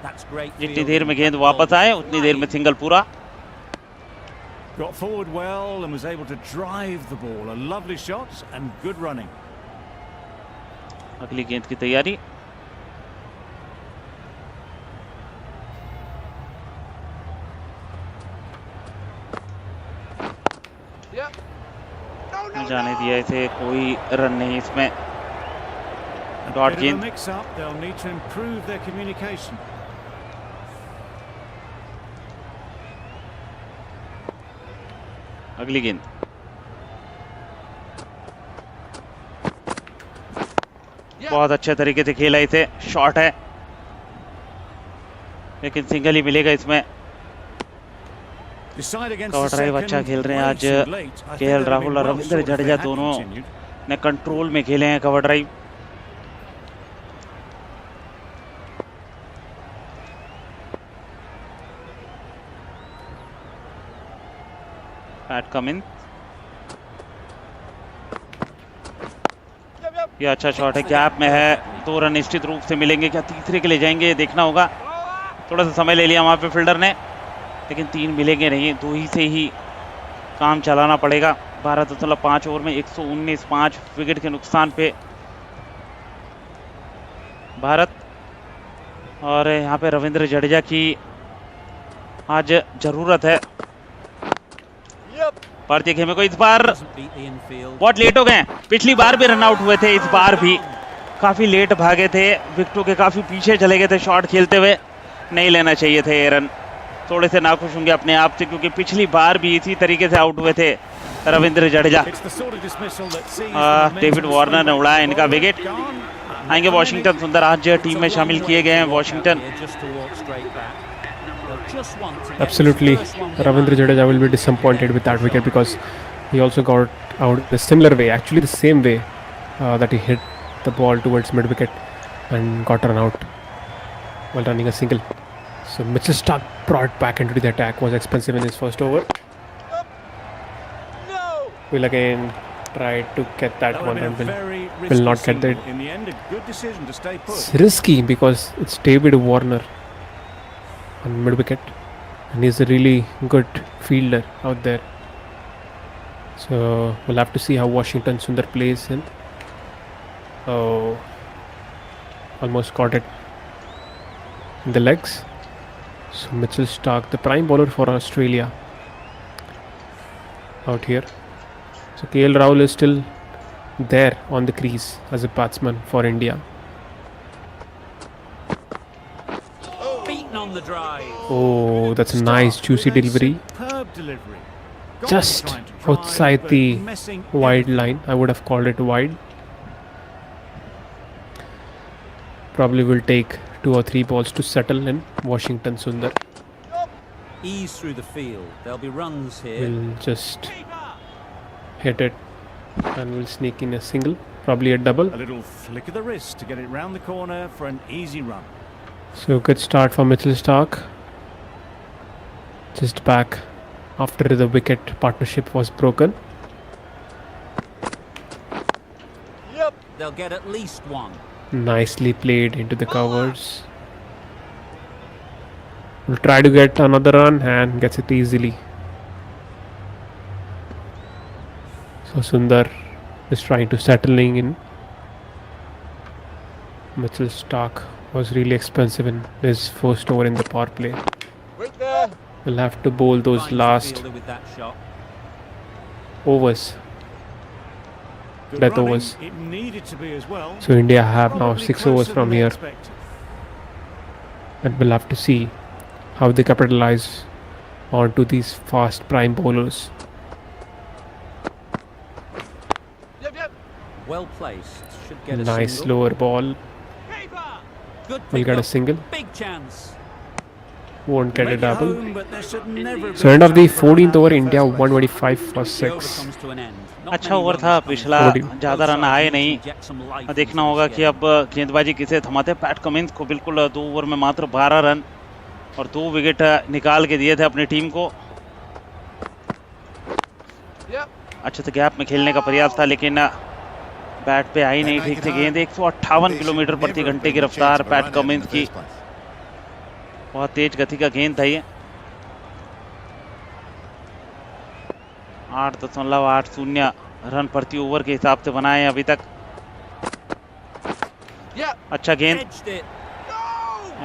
That's great जितनी fielding देर में गेंद and वापस आए bowling. उतनी देर में सिंगल पूरा। Got forward well and was able to drive the ball. A lovely shot and good running. अगली गेंद की तैयारी। जाने दिया इसे, कोई रन नहीं इसमें। डॉट Bit of a गेंद, mix-up. They'll need to improve their communication. अगली गेंद। बहुत अच्छे तरीके से खेला इसे, शॉट है लेकिन सिंगल ही मिलेगा इसमें। Decide against cover the drive अच्छा second, खेल रहे हैं way आज too late. I think KL they'd have Rahul been और well Ravindra short if they Jadeja had दोनों continued. ने कंट्रोल में खेले हैं कवर ड्राइव। पैट कमिंस, ये अच्छा शॉट है, गैप में है, 2 रन निश्चित रूप से मिलेंगे। क्या तीसरे के लिए जाएंगे, देखना होगा। थोड़ा सा समय ले लिया वहाँ पे फील्डर ने, लेकिन 3 मिलेंगे नहीं, 2 ही से ही काम चलाना पड़ेगा। 12.5 ओवर में 119, 5 विकेट के नुकसान पे भारत। और यहाँ पे रविंद्र जडेजा की आज ज़रूरत है। भारतीय खेमे को इस बार Doesn't beat the infield. बहुत लेट हो गए हैं, पिछली बार भी रन आउट हुए थे, इस बार भी काफ़ी लेट भागे थे, विकेटों के काफ़ी पीछे चले गए थे शॉट खेलते हुए। नहीं लेना चाहिए थे ये रन, थोड़े से नाखुश होंगे अपने आप से, क्योंकि पिछली बार भी इसी तरीके से आउट हुए थे Ravindra Jadeja. It's the sort of dismissal that sees the momentum David Warner ने उड़ाया इनका विकेट। gone. आएंगे वॉशिंगटन सुंदर, आज टीम में शामिल किए गए हैं Washington. Just to walk straight back. They'll just want to get Absolutely, the first one behind. Ravindra Jadeja will be disappointed with that wicket, because he also got out the similar way, actually the same way that he hit the ball towards mid wicket and got run out while running a single. So Mitchell Starc brought back into the attack, was expensive in his first over. will again try to get that That would one have and been a will, very will risky not get single. that. In the end, a good decision to stay put. It's risky because it's David Warner on mid wicket, and he's a really good fielder out there. So we'll have to see how Washington Sundar plays him. Oh, almost caught it in the legs. So Mitchell Starc, the prime bowler for Australia, out here. So KL Rahul is still there on the crease as a batsman for India. Beaten on the drive. Oh, that's a nice juicy With a delivery. Superb delivery. Got to be Just trying to drive, outside but the messing wide everything. line. I would have called it wide. Probably will take 2 or 3 balls to settle in Washington Sundar. Ease through the field. There'll be runs here. Will just hit it and will sneak in a single, probably a double. A little flick of the wrist to get it round the corner for an easy run. So good start for Mitchell Starc. Just back after the wicket partnership was broken. They'll get at least one. Nicely played into the covers. Will try to get another run and gets it easily. So Sundar is trying to settling in. Mitchell Starc was really expensive in his first over in the power play. We'll have to bowl those Finds the last fielder with that shot. overs. Good Death running. overs. It needed to be as well. So India have now Probably 6 overs closer from than they here, expected. and we'll have to see how they capitalize onto these fast prime bowlers. Well placed. Should get a Nice single. lower ball. Good Will get a pick-up. single. Big chance. Won't get a Make it double. home, but there should never So be end of the a chance for 14th over, that in the India first place. 125 for The over 6. comes to an end. Not अच्छा many over runs था coming पिछला, through. ज़्यादा Both run sides आए need to नहीं. inject some life देखना into होगा this कि game. अब गेंदबाजी किसे थमाते. पैट कमिंस को बिल्कुल 2 ओवर में मात्र 12 रन और 2 विकेट निकाल के दिए थे अपनी टीम को. अच्छे से गैप में खेलने का प्रयास था, लेकिन बैट पे आई नहीं ठीक से गेंद. 158 किलोमीटर प्रति घंटे की रफ्तार पैट कमिंस की. बहुत तेज गति का गेंद था ये. 8.80 रन प्रति ओवर के हिसाब से बनाए हैं अभी तक. अच्छा गेंद, Edged it.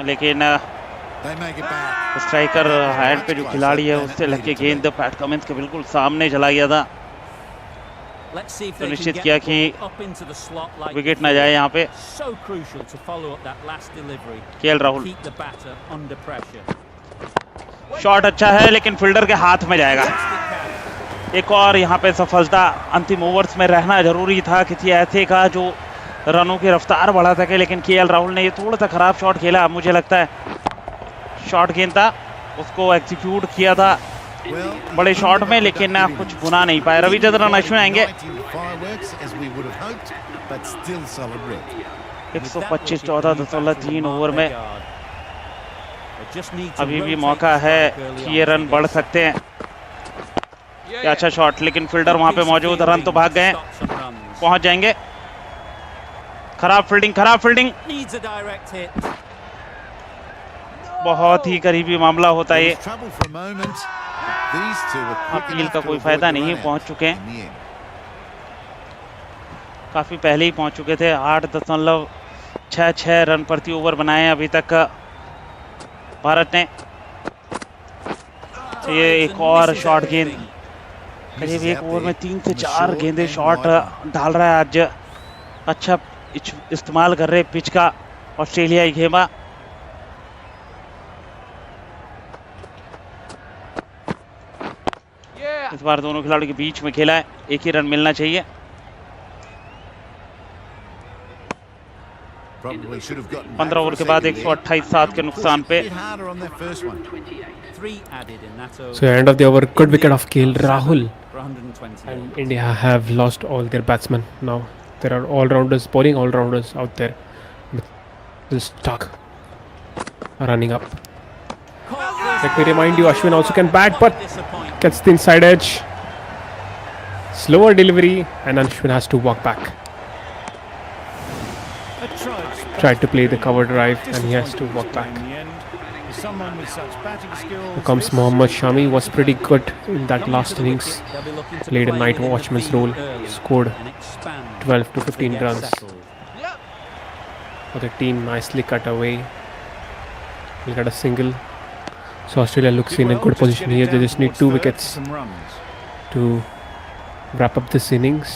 लेकिन They make it back. Striker hand पे जो खिलाड़ी है उससे लग के गेंद पैट कमिंस के बिल्कुल सामने चला गया था. Let's see if तो they निश्चित can किया get कि the ball up into the slot like wicket ना before. जाए यहाँ पे. So crucial to follow up that last delivery. KL Rahul. Keep the batter under pressure. Shot अच्छा है लेकिन फील्डर के हाथ में जाएगा. Fantastic catch. एक और यहाँ पे सफलता. अंतिम ओवर्स में रहना जरूरी था किसी ऐसे का जो रनों की रफ्तार बढ़ा सके, लेकिन केएल राहुल ने ये थोड़ा सा खराब शॉट खेला. मुझे लगता है शॉट गेंद था, उसको एग्जीक्यूट किया था Well, बड़े शॉट में, लेकिन कुछ बुना नहीं पाए. रविचंद्रन अश्विन आएंगे. Fireworks as we would have hoped, but still solid red. 125 14.3 over में They just need to अभी भी rotate मौका the है strike early कि on ये to रन get बढ़ some सकते हैं. क्या अच्छा शॉट, लेकिन फील्डर वहां पे मौजूद. रन तो भाग गए, stop some runs. पहुंच जाएंगे. खराब फील्डिंग, खराब fielding. Needs a direct hit. बहुत ही करीबी मामला होता है There ये. was trouble for a moment. These two were quick appeal enough का to कोई avoid फायदा the नहीं है, run पहुंच out चुके हैं. in the end. काफी पहले ही पहुंच चुके थे. 8.66 रन प्रति ओवर बनाए हैं अभी तक भारत ने. ये एक और शॉट गेंद. करीब एक ओवर में 3 से 4 गेंदें शॉट डाल रहा है आज. अच्छा इस्तेमाल कर रहे पिच का ऑस्ट्रेलियाई खेमा. इस बार दोनों खिलाड़ियों के बीच में खेला है. एक ही रन मिलना चाहिए. Probably should have gotten 15 over के बाद 128 के नुकसान पे. a bit harder on their first one. 3 added in that over. So end of the over, good wicket of KL Rahul. For 128. And India have lost all their batsmen now. There are all-rounders, bowling all-rounders out there. Will Starc running up. Let me remind you, Ashwin also can bat, but Disappointing. gets the inside edge. Slower delivery, and Ashwin has to walk back. A trudge, Tried to play the cover drive, and he has to walk back. in the end. For someone with such batting skills, Here comes this Mohammad is Shami. Was pretty good in that Coming last to the innings. wicket, they'll be looking to Played a play night within the watchman's field role. early Scored and expand 12 to as they 15 get runs settled. for the team. Nicely cut away. We'll get a single. So Australia looks in a good position here. They just need 2 wickets Some runs. to wrap up this innings.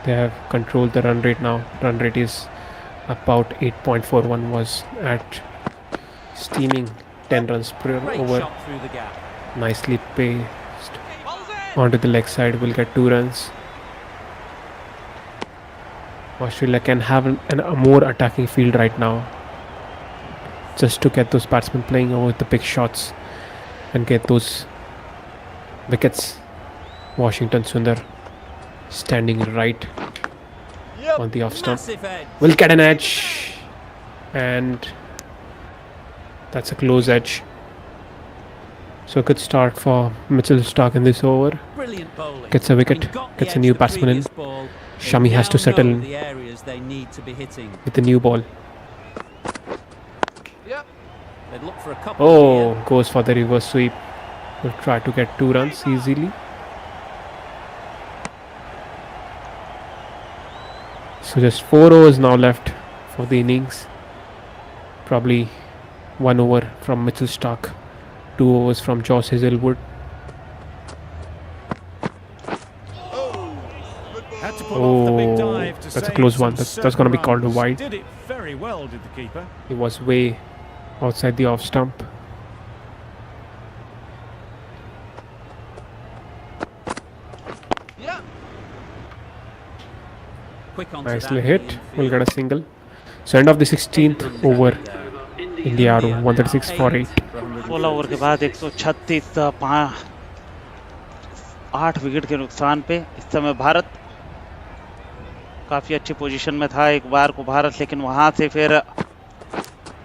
They have controlled the run rate now. Run rate is about 8.41, was at steaming 10 runs per Great over. shot through the gap. Nicely paced onto the leg side. Will get 2 runs. Australia can have a more attacking field right now, just to get those batsmen playing over the big shots and get those wickets. Washington Sundar standing right on the off stump. Massive edge. Will get an edge, and that's a close edge. So a good start for Mitchell Starc in this over. Brilliant bowling. Gets a wicket, Having got the gets a edge new the batsman in. previous ball, they Shami has to now settle know in the areas they need to be hitting. with the new ball. They'd look for a couple Oh, here. goes for the reverse sweep. Will try to get 2 runs easily. So just 4 overs now left for the innings. Probably 1 over from Mitchell Starc, 2 overs from Josh Hazelwood. Had to pull off the big Oh, dive to that's a save close some one. That's going to be called a runs. wide. Did it very well, did the keeper. He was way outside the off stump. Quick onto Nicely that hit. infield. We'll get a single. So end of the 16th over. India are 136 for 8. 16 over के बाद 136 8 wicket के नुकसान पे इस समय भारत काफ़ी अच्छी position में था एक बार को भारत, लेकिन वहां से फिर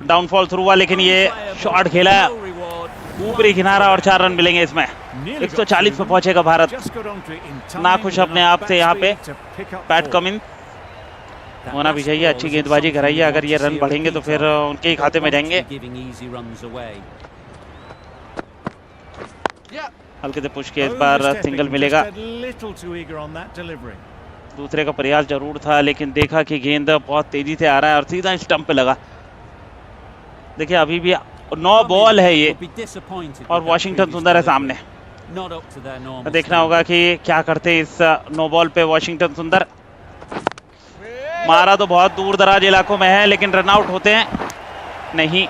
डाउनफॉल शुरू हुआ, लेकिन ये शॉट खेला ऊपरी किनारा और 4 रन मिलेंगे इसमें। 140 पे पहुंचेगा Bharat. Just got onto it in time, नाखुश अपने आप से यहाँ पे to pick up PAT ball. Cummins होना भी चाहिए, अच्छी गेंदबाजी कराइए। अगर ये रन बढ़ेंगे तो फिर उनके ही खाते में जाएंगे। हल्के से पुश किया, इस बार सिंगल मिलेगा। Just a little too eager on that delivery. दूसरे का प्रयास जरूर था, लेकिन देखा कि गेंद बहुत तेजी से आ रहा है और सीधा स्टंप पे लगा। देखिए अभी भी 9 बॉल है ये और वॉशिंगटन सुंदर है सामने। देखना होगा कि क्या करते इस 9 बॉल पे वॉशिंगटन सुंदर। मारा तो बहुत दूर दराज इलाकों में है, लेकिन रन आउट होते हैं नहीं।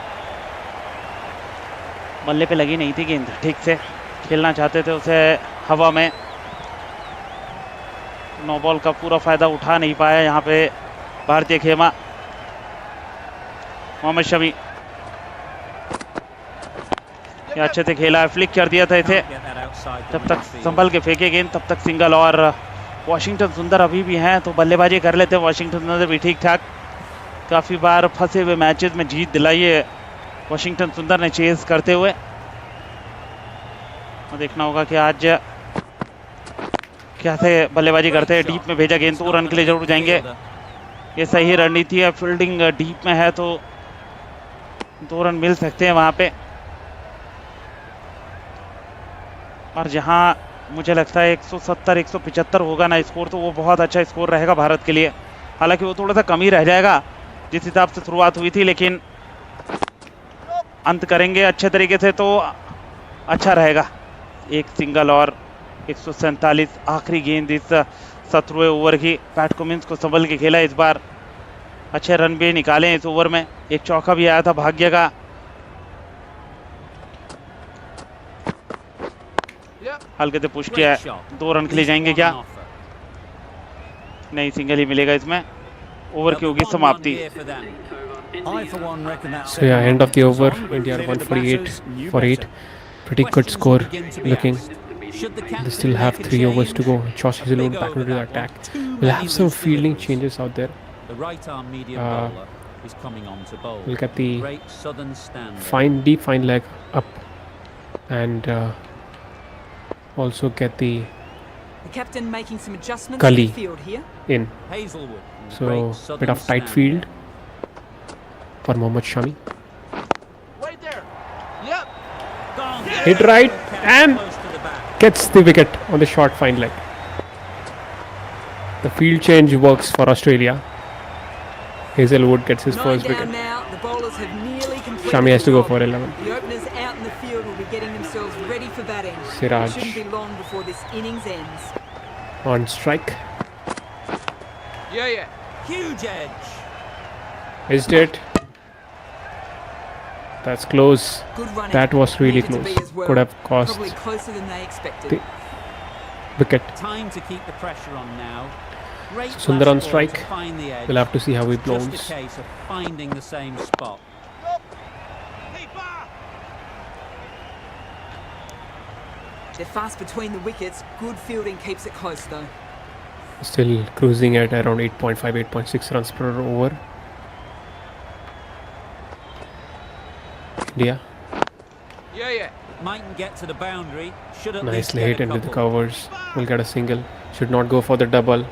बल्ले पे लगी नहीं थी गेंद, ठीक से खेलना चाहते थे उसे हवा में। 9 बॉल का पूरा फायदा उठा नहीं पाया यहाँ पे भारतीय खेमा। मोहम्मद शमी ये अच्छे से खेला है, फ्लिक कर दिया था इसे। जब तक संभल के फेंके गेंद तब तक सिंगल। और वॉशिंगटन सुंदर अभी भी हैं तो बल्लेबाजी कर लेते हैं वॉशिंगटन सुंदर भी ठीक ठाक। काफ़ी बार फंसे हुए मैचेस में जीत दिलाई है वॉशिंगटन सुंदर ने चेस करते हुए। और देखना होगा कि आज कैसे बल्लेबाजी करते हैं। डीप में भेजा गेंद, 2 रन के लिए जरूर जाएंगे। ये सही रणनीति है, फील्डिंग डीप में है तो 2 रन मिल सकते हैं वहाँ पे। और जहाँ मुझे लगता है 170-175 होगा ना स्कोर, तो वो बहुत अच्छा स्कोर रहेगा भारत के लिए। हालांकि वो थोड़ा सा कम ही रह जाएगा जिस हिसाब से शुरुआत हुई थी, लेकिन अंत करेंगे अच्छे तरीके से तो अच्छा रहेगा। एक सिंगल और 147 आखिरी गेंद इस 17वें ओवर की। पैट कमिंस को संभल के खेला इस बार, अच्छे रन भी निकाले इस ओवर में। एक चौका भी आया था भाग्य का। हल्के से पुश किया है, 2 रन के लिए जाएंगे क्या? नहीं, सिंगल ही मिलेगा इसमें। ओवर की होगी समाप्ति। I for one reckon that's So yeah, end of the over. India are 148 for 8. Pretty good score looking. They still have 3 overs to go. Josh Hazelwood back into the attack. We'll have some fielding changes out there. The right arm medium bowler is coming on to bowl. We'll get the Great southern stand. deep fine leg up, and also get the The captain making some adjustments Cully. in the field here. in. Hazelwood. from the So great bit southern of tight stand. field for Mohammad Shami. Gone. Hit right Kept and close to the back. gets the wicket on the short fine leg. The field change works for Australia. Hazelwood gets his 9 first down wicket. now. The bowlers have nearly completed Shami has the to go job. for 11. The openers out in the field will be getting themselves ready for batting. Siraj. It shouldn't be long before this innings ends. On strike. Huge edge. Missed it. That's close. Good running. That was really Needed to be close. as well. Could have cost Probably closer than they expected. the wicket. Time to keep the pressure on now. Great Sundar last on ball strike. to find the edge. We'll have to see how he Just blows. a case of finding the same spot. They're fast between the wickets. Good fielding keeps it close though. Still cruising at around 8.5, 8.6 runs per over. India Mightn't get to the boundary. Should at least nicely get hit a into the couple. covers. Will get a single. Should not go for the double.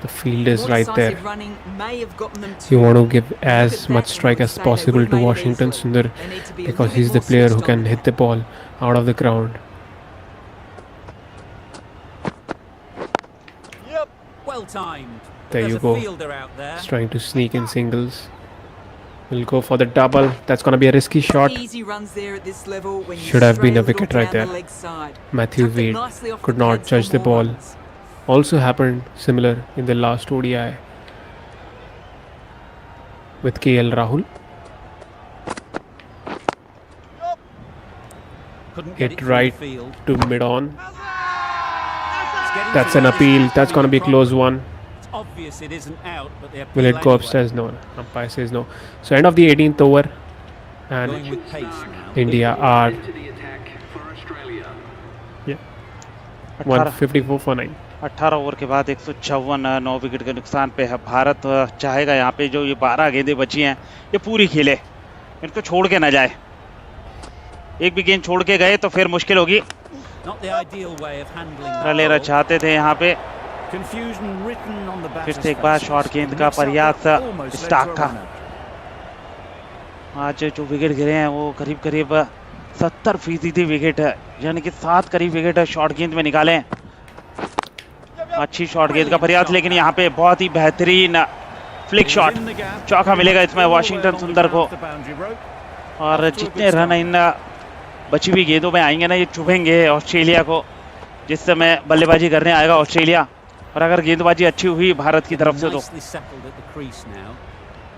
The field is More right decisive there. running may have gotten them to You want to give Look as at much that, strike and as say they possible would've to made it Washington easily. Sundar They need to be a because little he's bit the more player who switched can on. hit the ball out of the ground. Well timed. There There's you a go. fielder out there. He's trying to sneak in singles. Will go for the double. That's going to be a risky shot. Easy runs there at this level when you Should have been stray a little wicket right down there. the leg side. Matthew Tucked it Wade nicely off could the not pads judge for the more ball. runs. Also happened similar in the last ODI with KL Rahul. Couldn't get Hit it through the right field. to mid on. It's getting That's to an this appeal. has to That's be going to the be close problem. one. It's obvious it isn't out, but they Will appeal it go anyway. upstairs? No. Umpire says no. So end of the 18th over. Going And with pace now. India are 154 for 9. 18 over के बाद 154 9 wicket के नुकसान पे है भारत। चाहेगा यहाँ पे जो ये 12 गेंदें बची हैं ये पूरी खेले, इनको छोड़ के ना जाए। एक भी गेंद छोड़ के गए तो फिर मुश्किल होगी। Not the ideal way of handling that रलेरा ball. चाहते थे यहाँ पे। Confusion written on the फिर batter's से एक बार faces. शॉर्ट गेंद का Mix-up that प्रयास almost led Starc to a का। run-out. आज जो विकेट गिरे हैं वो करीब करीब 70% विकेट है, यानी कि 7 करीब विकेट शॉर्ट गेंद में निकाले हैं। अच्छी शॉर्ट गेंद का प्रयास, लेकिन यहाँ पे बहुत ही बेहतरीन flick shot, In the gap. चौका मिलेगा इसमें All the way Washington along सुंदर को। the boundary rope. और जितने रन इन बची हुई गेंदों में आएंगे ना, ये चुभेंगे ऑस्ट्रेलिया को जिस समय बल्लेबाजी करने आएगा ऑस्ट्रेलिया। और अगर गेंदबाजी अच्छी हुई भारत की तरफ से तो Nicely settled at the crease now.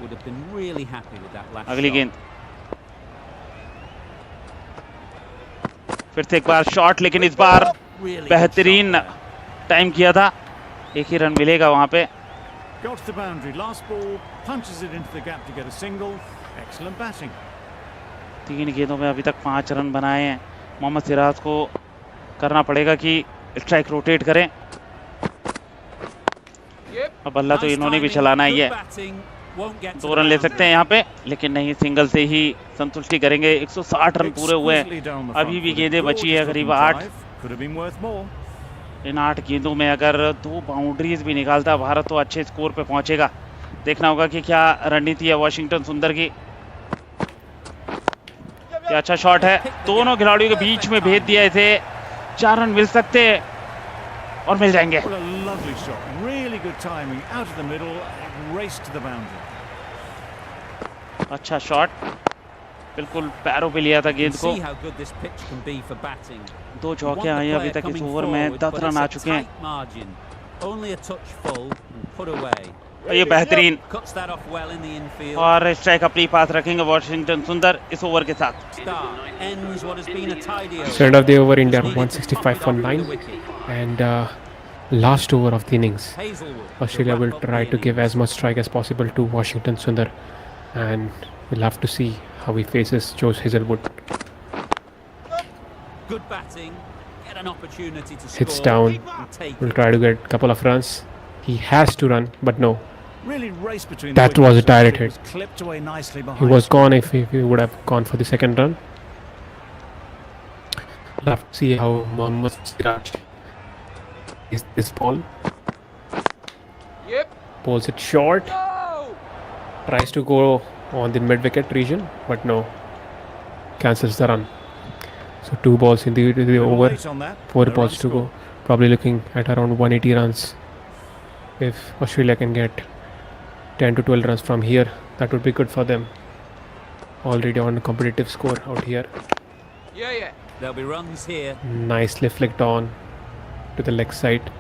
Would have been really happy with that last अगली shot. गेंद फिर से एक बार शॉट, लेकिन इस बार Really good बेहतरीन shot there. टाइम किया था। एक ही रन मिलेगा वहां पे। Got to the boundary. Last ball punches it into the gap to get a single. Excellent batting. 3 गेंदों में अभी तक 5 रन बनाए हैं। मोहम्मद सिराज को करना पड़ेगा कि स्ट्राइक रोटेट करें। अब बल्ला तो Nice इन्होंने भी timing, चलाना ही good है। batting, won't get to 2 the run ले boundary. सकते हैं यहाँ पे, लेकिन नहीं, सिंगल से ही संतुष्टि करेंगे। 160 रन पूरे हुए हैं। Exquisitely down the अभी front भी foot. गेंदें बची है Gorgeous करीब looking 8। drive. Could have been worth more. इन 8 गेंदों में अगर 2 बाउंड्रीज भी निकालता भारत तो अच्छे स्कोर पे पहुंचेगा। देखना होगा कि क्या रणनीति है वाशिंगटन सुंदर की। क्या अच्छा शॉट है, दोनों खिलाड़ियों के बीच में भेज दिया इसे। 4 रन मिल सकते हैं और मिल जाएंगे। What a lovely shot. Really good timing. Out of the middle. Race to the boundary. अच्छा शॉट, बिल्कुल पैरों पे लिया था You गेंद can को। see how good this pitch can be for batting. 2 You want चौके the आए हैं अभी player तक इस coming ओवर में। forward, 10 but रन आ it's a चुके हैं। tight margin. Only a touch full and put away. और ये बेहतरीन Cuts that off well in the infield. और स्ट्राइक अपनी पास रखेंगे वाशिंगटन सुंदर इस ओवर के साथ। Start ends what has been a tidy over. So end of the over, India Just needed to 165 pop for it off 9. the wicket. And last over of the innings, Hazelwood Australia to will wrap up try the to give innings. as much strike as possible to Washington Sundar, and we'll have to see how he faces Joe Hazelwood. Good batting. Get an opportunity to Hits score down. and take Will it. try to get a couple of runs. He has to run, but no, Really race between That the was a wickets. direct It hit. was clipped away nicely he behind. was gone if he would have gone for the second run. We'll have to see how Mohammad Siraj is this ball. Pulls it short. Tries to go on the mid-wicket region, but no. Cancels the run. So 2 balls in the over. Late on that. 4 No balls run to go. scored. Probably looking at around 180 runs. If Australia can get 10 to 12 runs from here, that would be good for them. Already on a competitive score out here. There'll be runs here. Nicely flicked on to the leg side.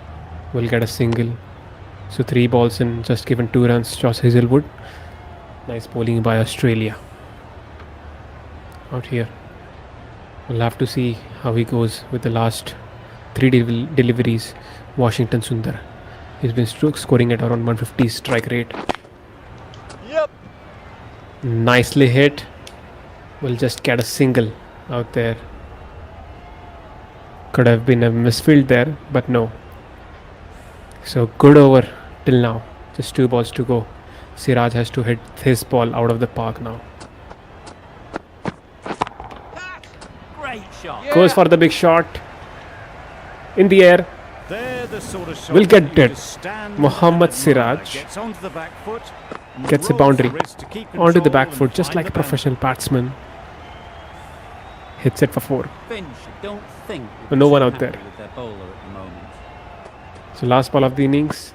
Will get a single. So 3 balls in, just given 2 runs. Josh Hazelwood. Nice bowling by Australia out here. We'll have to see how he goes with the last 3 deliveries. Washington Sundar. He's been scoring at around 150 strike rate. Nicely hit. Will just get a single out there. Could have been a misfield there, but no. So good over till now. Just 2 balls to go. Siraj has to hit his ball out of the park now. Great shot. Goes for the big shot. In the air. They're the sort of shots Will get that you it. just stand Mohammad and admire. Siraj Gets onto the back foot and gets a rolls boundary the wrist to keep onto the control back and foot, just find like the a professional batsman. Hits it for 4. Finch, don't think. But no one too out there. happy with their bowler at the moment. So last ball of the innings.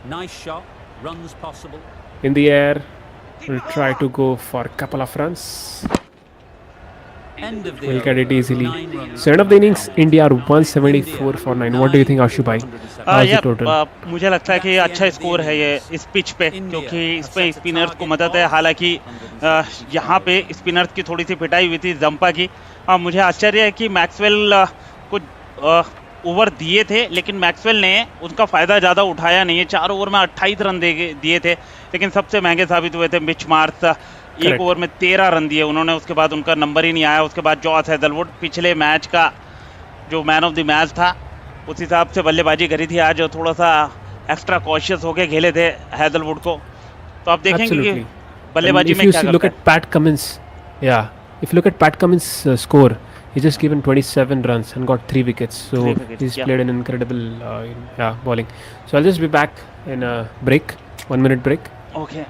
Nice shot. Runs possible. In the air. Will try to go for a couple of runs. End of the Will over. get it easily. 9 runs. So end of the innings, India are 174 for 9. What do you think, Ashubai? How's the total? मुझे लगता है कि अच्छा score है ये इस pitch पे, क्योंकि इस पे स्पिनर्स को मदद है. हालांकि यहाँ पे स्पिनर्स की थोड़ी सी पिटाई हुई थी जंपा की. मुझे आश्चर्य है कि मैक्सवेल को ओवर दिए थे, लेकिन मैक्सवेल ने उसका फ़ायदा ज़्यादा उठाया नहीं है. 4 ओवर में 28 रन दिए थे, लेकिन सबसे महंगे साबित हुए थे मिच मार्श. 1 ओवर में 13 रन दिए उन्होंने. उसके बाद उनका नंबर ही नहीं आया. उसके बाद जॉस हेजलवुड पिछले मैच का जो मैन ऑफ द मैच था, उस हिसाब से बल्लेबाजी करी थी. आज थोड़ा सा एक्स्ट्रा कॉशियस होके खेले थे हेजलवुड को. तो आप देखेंगे कि बल्लेबाजी में क्या look करता at Pat Cummins, if you look at Pat Cummins' score, he's just given 27 runs and got 3 wickets. So 3 wickets, he's yeah. played an incredible bowling. So I'll just be back in a break, 1 minute break, है. Okay,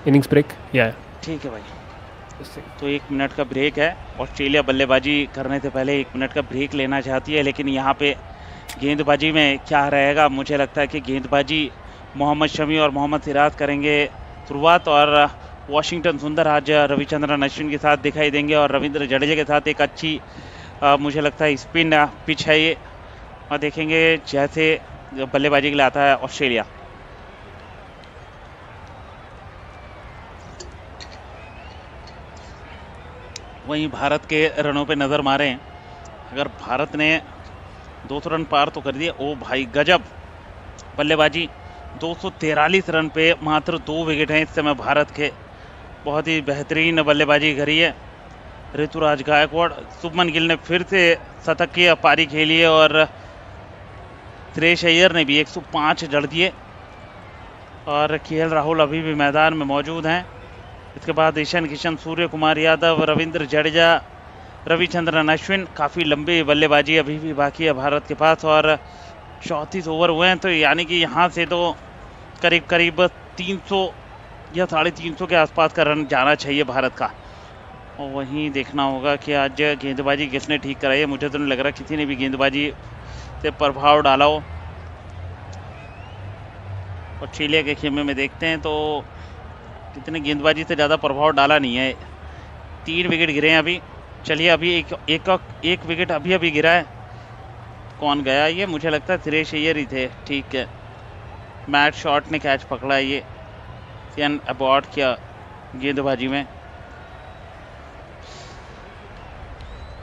innings break. Yeah. ठीक है भाई. तो 1 minute का break है. Australia बल्लेबाजी करने से पहले 1 मिनट का ब्रेक लेना चाहती है, लेकिन यहाँ पे गेंदबाजी में क्या रहेगा? मुझे लगता है कि गेंदबाजी मोहम्मद शमी और मोहम्मद सिराज करेंगे शुरुआत, और वॉशिंगटन सुंदर आज रविचंद्रन अश्विन के साथ दिखाई देंगे, और रविंद्र जडेजा के साथ एक अच्छी मुझे लगता है स्पिन पिच है ये. और देखेंगे जैसे बल्लेबाजी के लिए आता है ऑस्ट्रेलिया. वहीं भारत के रनों पे नज़र मारें, अगर भारत ने 200 रन पार तो कर दिए. ओ भाई गजब बल्लेबाजी. 243 रन पे मात्र 2 विकेट हैं इस समय भारत के. बहुत ही बेहतरीन बल्लेबाजी करी है ऋतुराज गायकवाड़. शुभमन गिल ने फिर से शतक की पारी खेली है, और श्रेयस अय्यर ने भी 105 जड़ दिए, और केएल राहुल अभी भी मैदान में मौजूद हैं. इसके बाद ईशान किशन, सूर्य कुमार यादव, रविंद्र जडेजा, रविचंद्रन अश्विन. काफ़ी लंबी बल्लेबाजी अभी भी बाकी है भारत के पास, और 34 ओवर हुए हैं. तो यानी कि यहाँ से तो करीब 300 या 350 के आसपास का रन जाना चाहिए भारत का. और वहीं देखना होगा कि आज गेंदबाजी किसने ठीक कराई है. मुझे तो नहीं लग रहा किसी ने भी गेंदबाजी से प्रभाव डाला हो. ऑस्ट्रेलिया के खेमे में देखते हैं तो कितने गेंदबाजी से ज़्यादा प्रभाव डाला नहीं है. 3 विकेट गिरे हैं अभी. चलिए अभी एक विकेट अभी गिरा है. कौन गया ये? मुझे लगता है श्रेयस अय्यर ही थे. ठीक है, मैट शॉट ने कैच पकड़ा है ये. सियन अबॉर्ड किया गेंदबाजी में.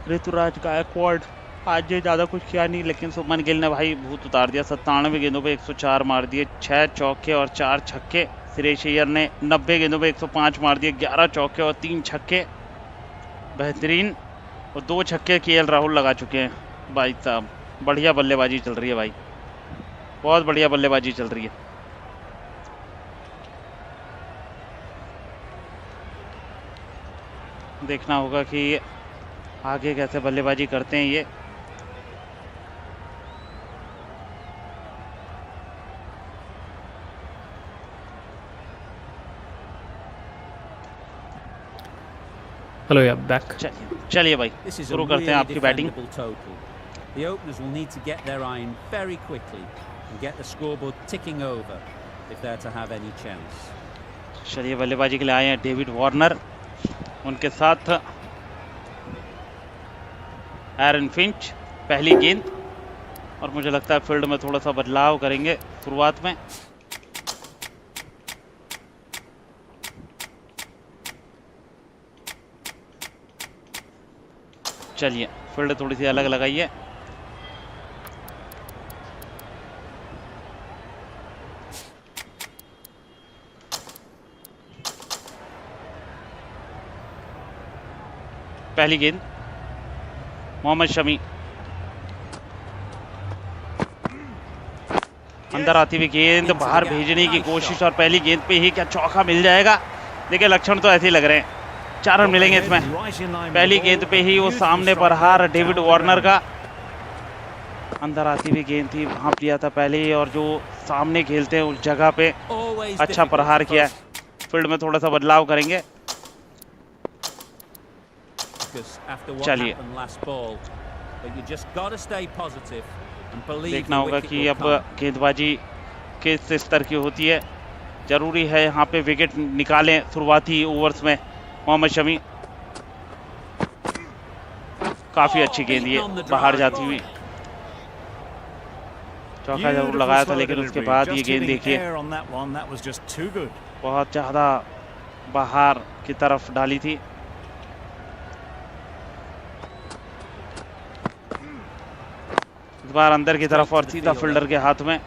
ऋतुराज गायकवाड़ आज ज़्यादा कुछ किया नहीं, लेकिन शुभमन गिल ने भाई भूत उतार दिया. 97 गेंदों पे 104 मार दिए, 6 चौके और 4 छक्के. श्रेयस अय्यर ने 90 गेंदों पे 105 मार दिए, 11 चौके और 3 छक्के. बेहतरीन. और 2 छक्के केएल राहुल लगा चुके हैं. भाई साहब बढ़िया बल्लेबाजी चल रही है भाई, बहुत बढ़िया बल्लेबाजी चल रही है. देखना होगा कि आगे कैसे बल्लेबाजी करते हैं ये. Hello, yeah, back. चलिए भाई This is a शुरू करते हैं really आपकी batting. defendable total. The openers will need to get their eye in very quickly and get the scoreboard ticking over if they're to have any chance. चलिए बल्लेबाजी के लिए आए हैं डेविड वार्नर, उनके साथ एरन फिंच। पहली गेंद और मुझे लगता है फील्ड में थोड़ा सा बदलाव करेंगे शुरुआत में। चलिए फील्ड थोड़ी सी अलग लगाइए। पहली गेंद मोहम्मद शमी, अंदर आती हुई गेंद बाहर भेजने की कोशिश और पहली गेंद पे ही क्या चौका मिल जाएगा? देखिए लक्षण तो ऐसे ही लग रहे हैं, 4 रन मिलेंगे इसमें। पहली गेंद पे ही वो सामने पर हार डेविड वार्नर का। अंदर आती हुई गेंद थी, भांप लिया था पहले ही, और जो सामने खेलते हैं उस जगह पे अच्छा प्रहार किया है। फील्ड में थोड़ा सा बदलाव करेंगे। चलिए देखना होगा कि अब गेंदबाजी किस स्तर की होती है। जरूरी है यहाँ पे विकेट निकालें शुरुआती ओवर्स में। मोहम्मद शमी, काफी अच्छी गेंद ये बाहर जाती हुई। चौका जरूर लगाया था लेकिन उसके बाद ये गेंद देखिए बहुत ज्यादा बाहर की तरफ डाली थी। इस बार अंदर की तरफ और सीधा फील्डर के हाथ में।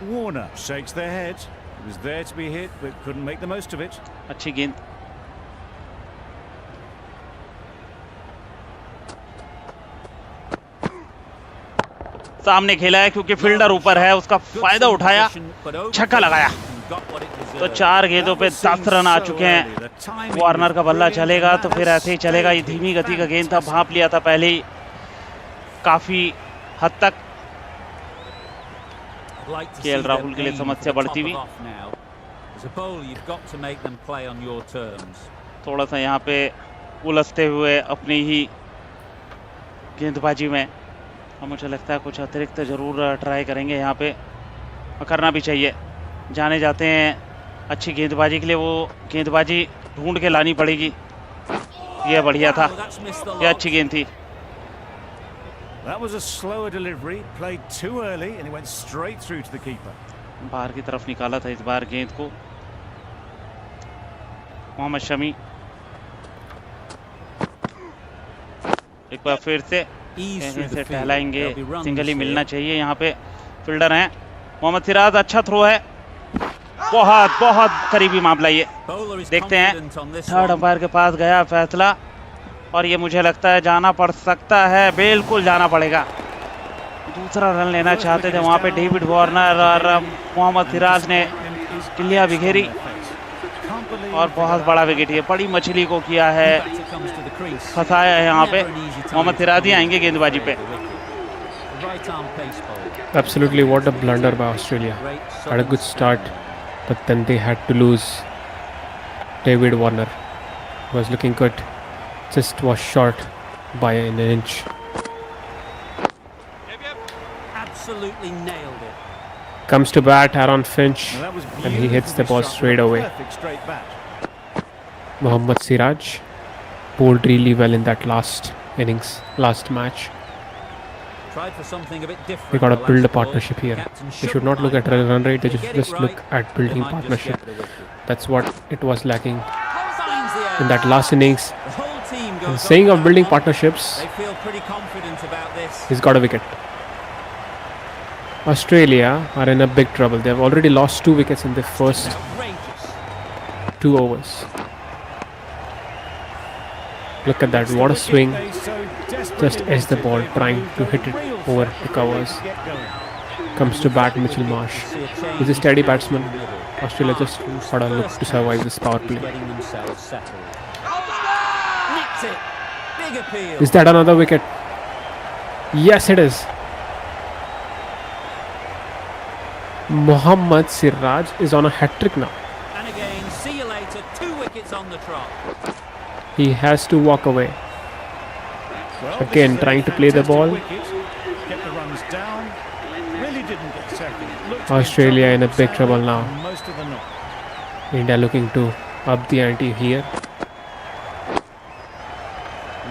अच्छी गेंद, सामने खेला है क्योंकि फील्डर ऊपर है, उसका फायदा उठाया, छक्का लगाया। तो 4 गेंदों पे 10 रन आ चुके हैं। वार्नर का बल्ला चलेगा तो फिर ऐसे ही चलेगा। ये धीमी गति का गेंद था, भांप लिया था पहले ही काफी हद तक। केएल राहुल के लिए समस्या बढ़ती हुई। थोड़ा सा यहाँ पे उलझते हुए अपनी ही गेंदबाजी में, और मुझे लगता है कुछ अतिरिक्त जरूर ट्राई करेंगे यहाँ पे, और करना भी चाहिए। जाने जाते हैं अच्छी गेंदबाजी के लिए, वो गेंदबाजी ढूंढ के लानी पड़ेगी। ये बढ़िया था, ये अच्छी गेंद थी। That was a slower delivery, played too early and it went straight through to the keeper. बाहर की तरफ निकाला था इस बार गेंद को। मोहम्मद शमी एक बार फिर से कहीं से टहलाएंगे, सिंगल ही मिलना चाहिए। यहाँ पे फील्डर हैं मोहम्मद सिराज, अच्छा थ्रो है, बहुत बहुत करीबी मामला ये। देखते हैं, थर्ड अंपायर के पास गया फैसला और ये मुझे लगता है जाना पड़ सकता है, बिल्कुल जाना पड़ेगा। दूसरा रन लेना चाहते थे वहाँ पे डेविड वार्नर, और मोहम्मद सिराज ने किलिया बिखेरी और बहुत बड़ा विकेट, ये बड़ी मछली को किया है, फंसाया है। यहाँ पे मोहम्मद सिराज ही आएंगे गेंदबाजी पे। Absolutely, what a blunder by Australia. Had a good start, but then they had to lose. David Warner was looking good, just was short by an inch. Absolutely nailed it. Comes to bat Aaron Finch and he hits the ball straight away. Mohammad Siraj bowled really well in that last innings, last match. Tried for something a bit different. They got to build a partnership here. They should not look at run rate, they just look at building partnership. That's what it was lacking in that last innings. And saying of building partnerships, They feel pretty confident about this. he's got a wicket. Australia are in a big trouble. They have already lost 2 wickets in the first Outrageous. 2 overs. Look at that, what a swing. Just edged the ball, trying to hit it over the covers. Comes to bat Mitchell Marsh. He's a steady batsman. Australia just got a look to survive this power play. Getting themselves settled. Nicked it. Big appeal. Is that another wicket? Yes, it is. Mohammad Siraj is on a hat-trick now. And again, see you later. 2 wickets on the trot. He has to walk away. Well, this Again, is a trying to play the fantastic ball. wicket. Kept the runs down. Really didn't get second. Looked to be Australia in a big sadly, trouble now. Most of the knock. India looking to up the ante here.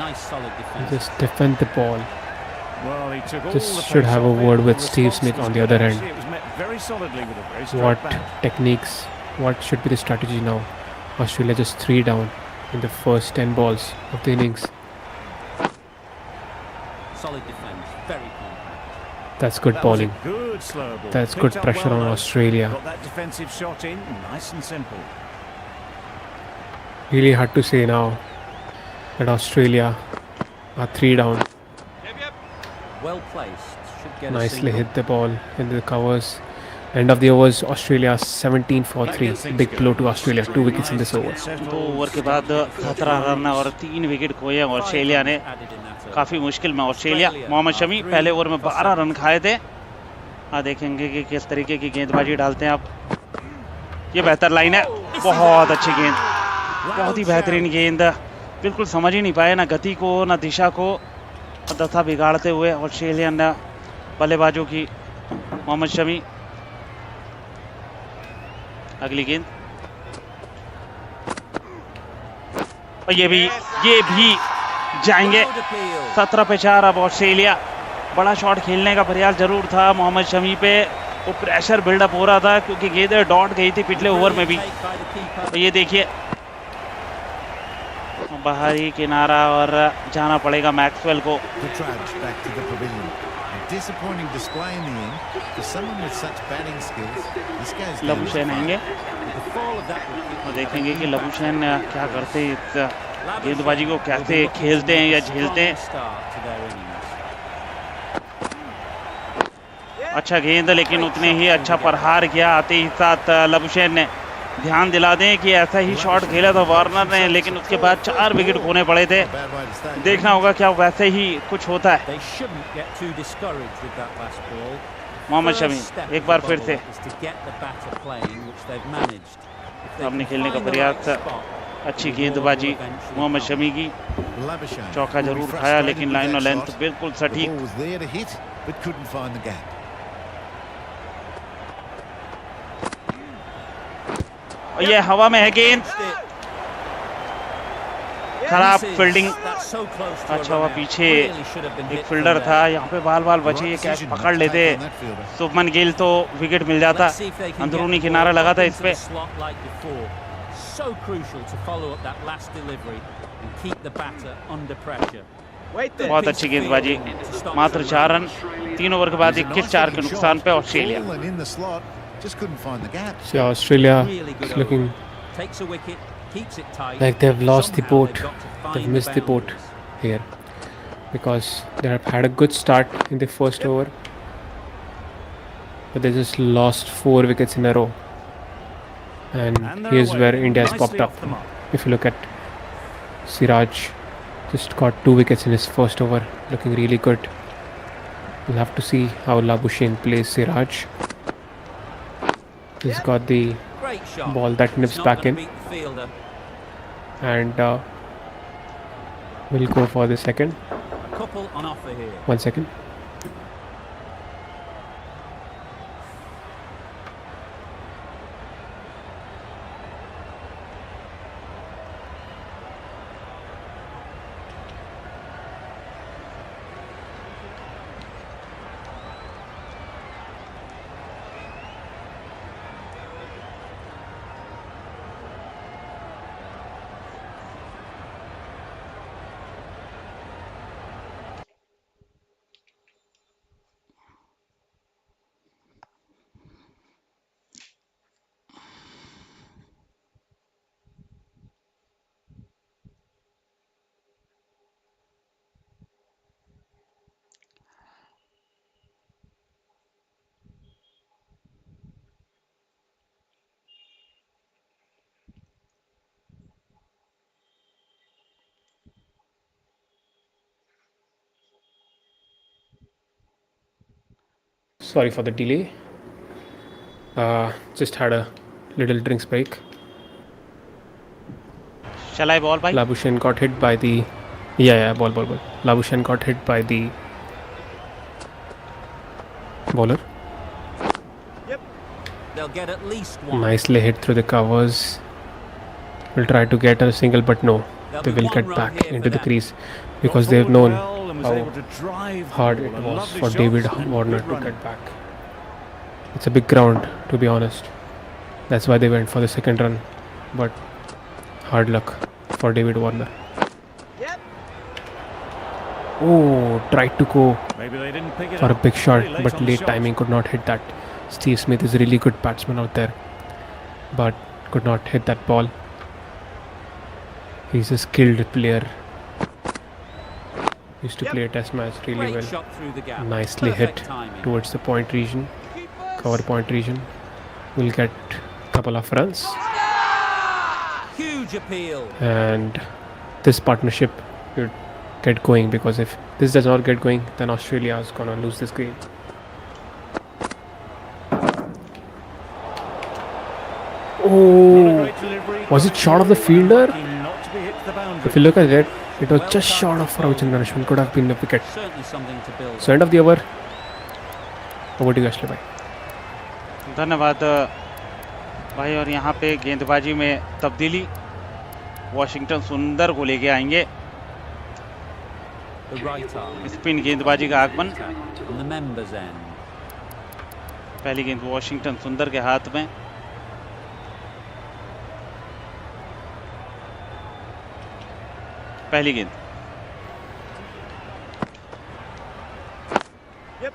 Nice solid defence. Just defend the ball. Well, he took all Just the should pace have a off it, word and with the Steve response Smith was on the good. other end. It was met very solidly with a very straight What bat. techniques, what should be the strategy now? Australia just 3 down in the first 10 balls of the innings. Solid defence. Very compact. That's good That was a bowling. good slow ball. That's Picked good up pressure well on though. Australia. Got that defensive shot in, nice and simple. Really hard to say now that Australia are 3 down. Well placed. Should get a Nicely single. hit the ball into the covers. End of the overs, Australia 17 for That 3. gets things Big blow to going. Australia. 2 wickets in this Nice to over. get settled. 2 over के बाद 17 run और 3 wicket खोए हैं Australia ने. Added in that over. काफ़ी मुश्किल में Australia. Mohammed Shami पहले ओवर में 12 रन खाए थे. देखेंगे कि किस तरीके की गेंदबाजी डालते हैं आप. ये बेहतर लाइन है. बहुत अच्छी गेंद, बहुत ही बेहतरीन गेंद. बिल्कुल समझ ही नहीं पाए ना गति को ना दिशा को. दफा बिगाड़ते हुए ऑस्ट्रेलियन बल्लेबाजों की. मोहम्मद शमी. अगली गेंद और ये भी जाएंगे. Good appeal. 17 पे 4. अब ऑस्ट्रेलिया बड़ा शॉट खेलने का प्रयास जरूर था मोहम्मद शमी पे. वो प्रेशर बिल्डअप हो रहा था क्योंकि गेंदें डॉट गई थी पिछले ओवर में भी. Take by the keeper. तो ये देखिए बाहरी किनारा और जाना पड़ेगा मैक्सवेल को. To trudge back to the pavilion. A disappointing display in the end. For someone with such batting skills, this goes down लबू as सैन a आएंगे The fall of that wicket. और देखेंगे कि लबू सैन क्या करते हैं, इस गेंदबाजी को कैसे खेलते हैं या झेलते हैं. Start to their innings. अच्छा गेंद लेकिन उतने ही अच्छा प्रहार किया. आते ही साथ लबुशेन ने ध्यान दिला दें कि ऐसा ही शॉट खेला था वार्नर ने, लेकिन उसके बाद 4 विकेट खोने पड़े थे. bad way to start. देखना होगा क्या वैसे ही कुछ होता है. They shouldn't get too discouraged with that last ball. Mohammed Shami First step एक of बार the फिर ball से is to get the batter playing, which they've managed. If they अपने can खेलने का find the प्रयास. right spot, अच्छी the ball गेंदबाजी will eventually Mohammad come. Shami की. Labuschagne चौका will be जरूर खाया frustrated लेकिन with लाइन that और लेंथ shot. बिल्कुल The सटीक. ball was there to hit, but couldn't find the gap. और ये हवा में है गेंद. खराब This is- fielding. that's so close to a अच्छा हुआ run out. पीछे Really should have been एक hit फील्डर from था. there. यहाँ पे बाल बाल The बचे. right ये कैच decision not पकड़ to लेते. take on that fielder. Shubman Gill तो विकेट मिल जाता. Let's see if they can अंदरूनी get the किनारा ball लगा था up इस into पे. the slot like before. So crucial to follow up that last delivery and keep the batter under pressure. बहुत अच्छी गेंदबाजी. मात्र 4 रन 3 ओवर के बाद It was a 21 nice 4 के looking नुकसान shot. पे Australia. Full and in the slot, just couldn't find the gap. So Australia Really good is looking over. Takes a wicket, keeps it tight. like they've lost the Somehow boat. they've got to They've find missed the boat boundaries. here because they have had a good start in the first over, but they just lost 4 wickets in a row. And And they're here's away. where India has Nicely popped off up. the mark. If you look at Siraj, just got 2 wickets in his first over, looking really good. We'll have to see how Labuschagne plays Siraj. He's got the Great shot. ball that nips It's not back gonna in, beat the fielder. and we'll go for the second. A couple on offer here. 1 second. Sorry for the delay. Just had a little drinks break. चला है ball भाई. Labuschagne got hit by the Yeah, ball. Labuschagne got hit by the bowler. They'll get at least one. Nicely hit through the covers. Will try to get a single, but no. They will get back into the crease because they've known how hard it was for David Warner to get back. It's a big ground, to be honest. That's why they went for the second run. But hard luck for David Warner. Oh, tried to go Maybe they didn't pick it for a up. big shot, Very late but on the late shot. timing could not hit that. Steve Smith is a really good batsman out there, but could not hit that ball. He's a skilled player. Used to play a test match really Great well. shot through the gap. Nicely Perfect hit timing. towards the point region, cover point region. Will get a couple of runs, Huge appeal. and this partnership should get going, because if this does not get going, then Australia is gonna lose this game. Oh, Great delivery. was it short of the fielder? Not to be hit to the boundary. If you look at it, it was just short of Ravichandran Ashwin. Could have been a wicket. Certainly something to build. So end of the over. Over to you, Ashley bhai. धन्यवाद भाई। और यहाँ पे गेंदबाजी में तब्दीली, Washington सुंदर को लेके आएंगे। The right arm. स्पिन गेंदबाजी का आगमन। On the members end. पहली गेंद वॉशिंगटन सुंदर के हाथ में। पहली गेंद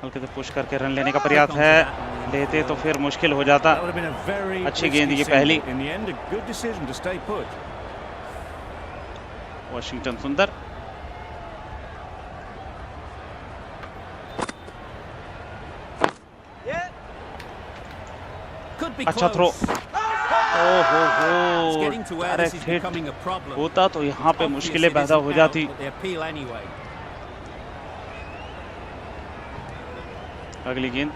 हल्के से पुश करके रन लेने का प्रयास है, लेते तो फिर मुश्किल हो जाता। That would have been a very अच्छी risky गेंद ये single. पहली। In the end, a good decision to stay put. Washington सुंदर Could be अच्छा थ्रो। close. ओहो Getting to where this direct is hit becoming a problem. होता तो यहाँ पे मुश्किलें Obviously, पैदा this हो is जाती। out, but they appeal anyway. अगली गेंद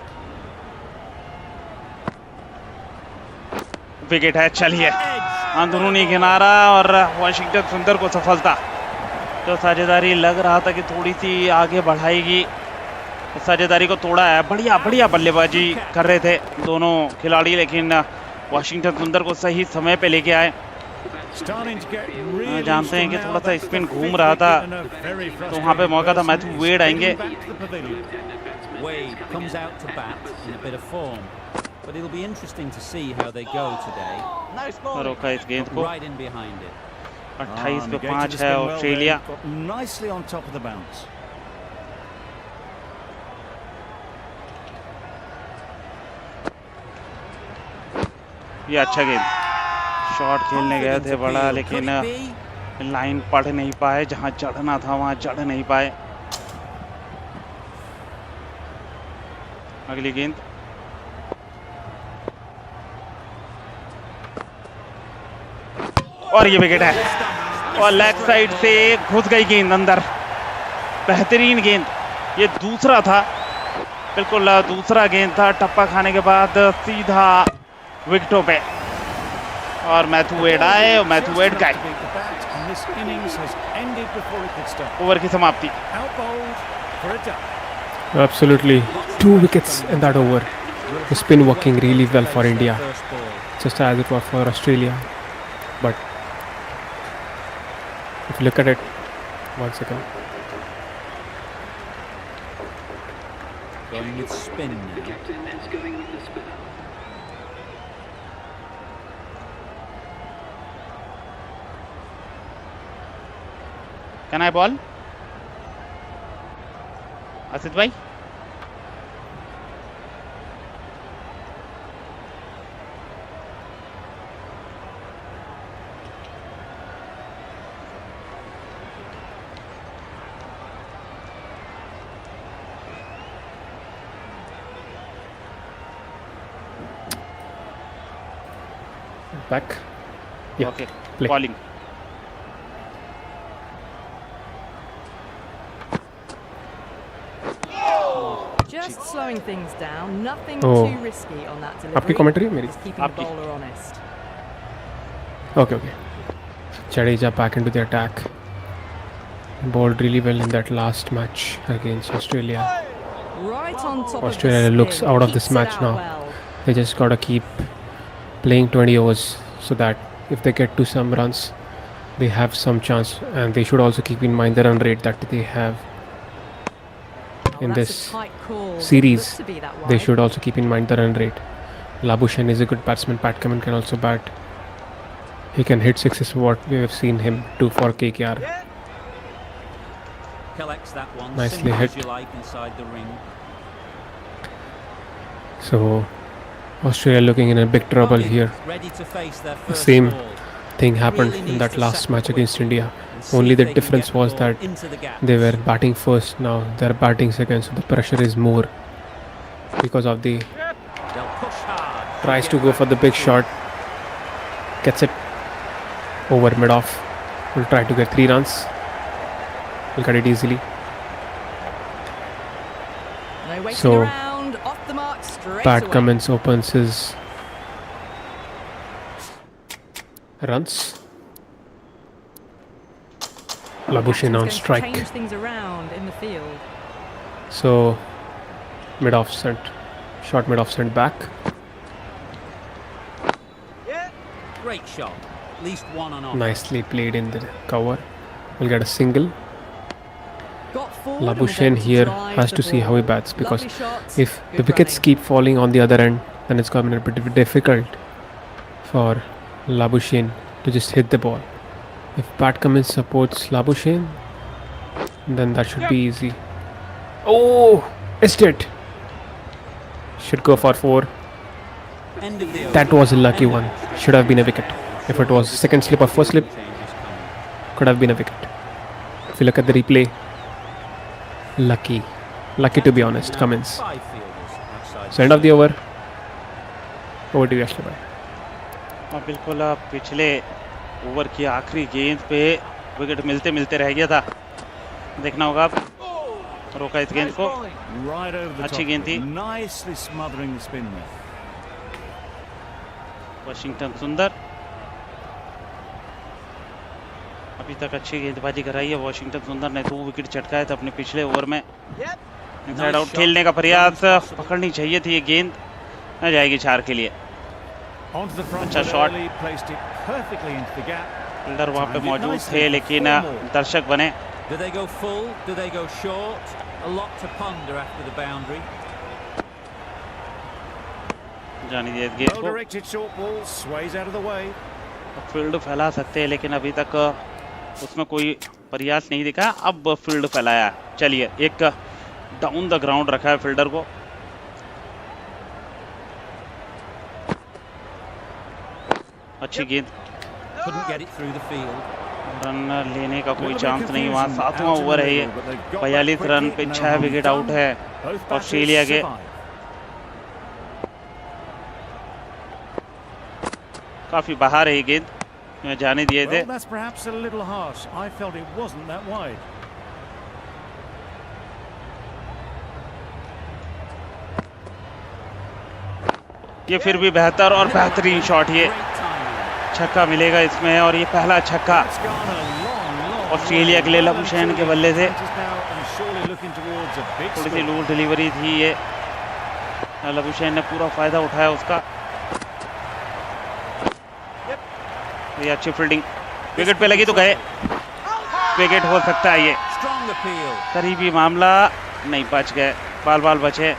विकेट है। चलिए अंदरूनी किनारा और वॉशिंगटन सुंदर को सफलता। जो साझेदारी लग रहा था कि थोड़ी सी आगे बढ़ाएगी, उस साझेदारी को तोड़ा है। बढ़िया बढ़िया बल्लेबाजी कर रहे थे दोनों खिलाड़ी, लेकिन वॉशिंगटन सुंदर को सही समय पे लेके आए। Starting to get really जानते हैं कि strong थोड़ा now. सा That's स्पिन the घूम big रहा था, wicket and a very तो वहाँ पे मौका था। मैथ्यू वेड आएंगे। Back to the pavilion. Wade comes out to bat in a bit of form, but it'll be interesting to see how they go today. रोका इस गेंद को। Right in behind it. 28 पे Negated 5 the है spin well Australia. there. Got nicely on top of the bounce. ये अच्छा गेंद, shot खेलने गए थे बड़ा, Could लेकिन it be? लाइन पढ़ नहीं पाए। जहां चढ़ना था वहां चढ़ नहीं पाए। अगली गेंद और ये विकेट है और लेग साइड से घुस गई गेंद अंदर। बेहतरीन गेंद, ये दूसरा था, बिल्कुल दूसरा गेंद था। टप्पा खाने के बाद सीधा विकेटों पे और मैथ्यू वेड आए और मैथ्यू वेड गए। The bat and this innings has ended before it could start. Over की समाप्ति। Out bowled for a duck. Absolutely. 2 wickets in that over. The spin working really well for India, First ball. just as it was for Australia. But if you look at it, 1 second. Going with spin now. Can I ball? Asif भाई Back. Yeah. Okay play. Bowling. Just slowing things down, nothing Oh. too risky on that delivery. आपकी commentary है मेरी? Just keeping the आपकी। bowler honest. Okay. Jadeja back into the attack. bowled really well in that last match against Australia. Right on top Australia of the looks spin. out of this Hits it match out now. well. They just gotta keep playing 20 overs so that if they get to some runs, they have some chance. And they should also keep in mind the run rate that they have in That's a this tight call. series. Looked to be that They wide. should also keep in mind the run rate. Labuschagne is a good batsman. Pat Cummins can also bat. He can hit sixes, what we have seen him do for KKR. Collects that one. Nicely simple as hit. you like inside the ring. So Australia looking in a big trouble Cummins here. ready to face their first Same ball. thing happened Really in needs that to last settle match against quickly India. and see Only if the they can difference get the was ball that into the gaps. they were batting first. Now they're batting second, so the pressure is more because of the They'll push hard. tries get to go back for the to big field. shot, gets it over mid off. Will try to get 3 runs. Will get it easily. No waiting So, around. Off the mark straight Pat away. Cummins opens his runs. Labuschagne Captain's on going to strike. change things around in the field. So mid off sent, short mid off sent back. Great shot. At least one on off. Nicely played in the cover. Will get a single. Got forward and was Labuschagne able to here drive has the to see how he ball. bats, because Lovely shots, if the good wickets running. keep falling on the other end, then it's going to be a bit difficult for Labuschagne to just hit the ball. If Pat Cummins supports Labuschagne, then that should be easy. Oh, missed it. Should go for 4. End of the over. That was a lucky End one. of it. Should have been a wicket. If it was second slip or first slip, Changes coming. could have been a wicket. If you look at the replay, lucky. Lucky to be honest, Now, Cummins. 5 fielders outside So end of the over. Over to you, Ashley bhai. और बिल्कुल पिछले over की आखिरी गेंद पे wicket मिलते मिलते रह गया था. देखना होगा अब. रोका इस गेंद को. Right over the अच्छी top. गेंद थी. Nicely smothering the spin there. Washington सुंदर अभी तक अच्छी गेंदबाजी कराई है वाशिंगटन सुंदर ने. 2 विकेट चटकाए थे अपने पिछले ओवर में. इनसाइड आउट खेलने का प्रयास. पकड़नी चाहिए थी ये गेंद. न जाएगी 4 के लिए. Onto the front अच्छा foot shot. early, placed it perfectly into the gap. Fielder वहाँ पे मौजूद थे लेकिन दर्शक बने. Do they go full? Do they go short? A lot to ponder after the boundary. जाने दिया इस गेंद Well को. directed short ball, sways out of the way. Field फैला सकते हैं लेकिन अभी तक उसमें कोई प्रयास नहीं दिखा. अब फील्ड फैलाया. चलिए एक डाउन द ग्राउंड रखा है फील्डर को. अच्छी गेंद. Couldn't get it through the field. Run लेने का कोई Little bit चांस नहीं वहाँ. confusion 7वां out in the over है ये. middle, but they've got 42 back run quickly, पे no 6 harm wicket done. Out है Both batters ऑस्ट्रेलिया के. survive. काफी बाहर है ये गेंद. जाने दिए थे. Well, that's perhaps a little harsh. I felt it wasn't that wide. ये फिर भी बेहतर और बेहतरीन शॉट. ये Great timing. छक्का मिलेगा इसमें और ये पहला छक्का That's gone a long, long Australia के लिए लबुशैन के बल्ले से. Just now and surely looking towards a big थोड़ी सी score. लूज डिलीवरी थी ये. लबुशैन ने पूरा फायदा उठाया उसका. ये अच्छी फील्डिंग. विकेट पे लगी तो गए. विकेट हो सकता है ये. Strong appeal. करीबी मामला. नहीं, बच गए. बाल बाल बचे.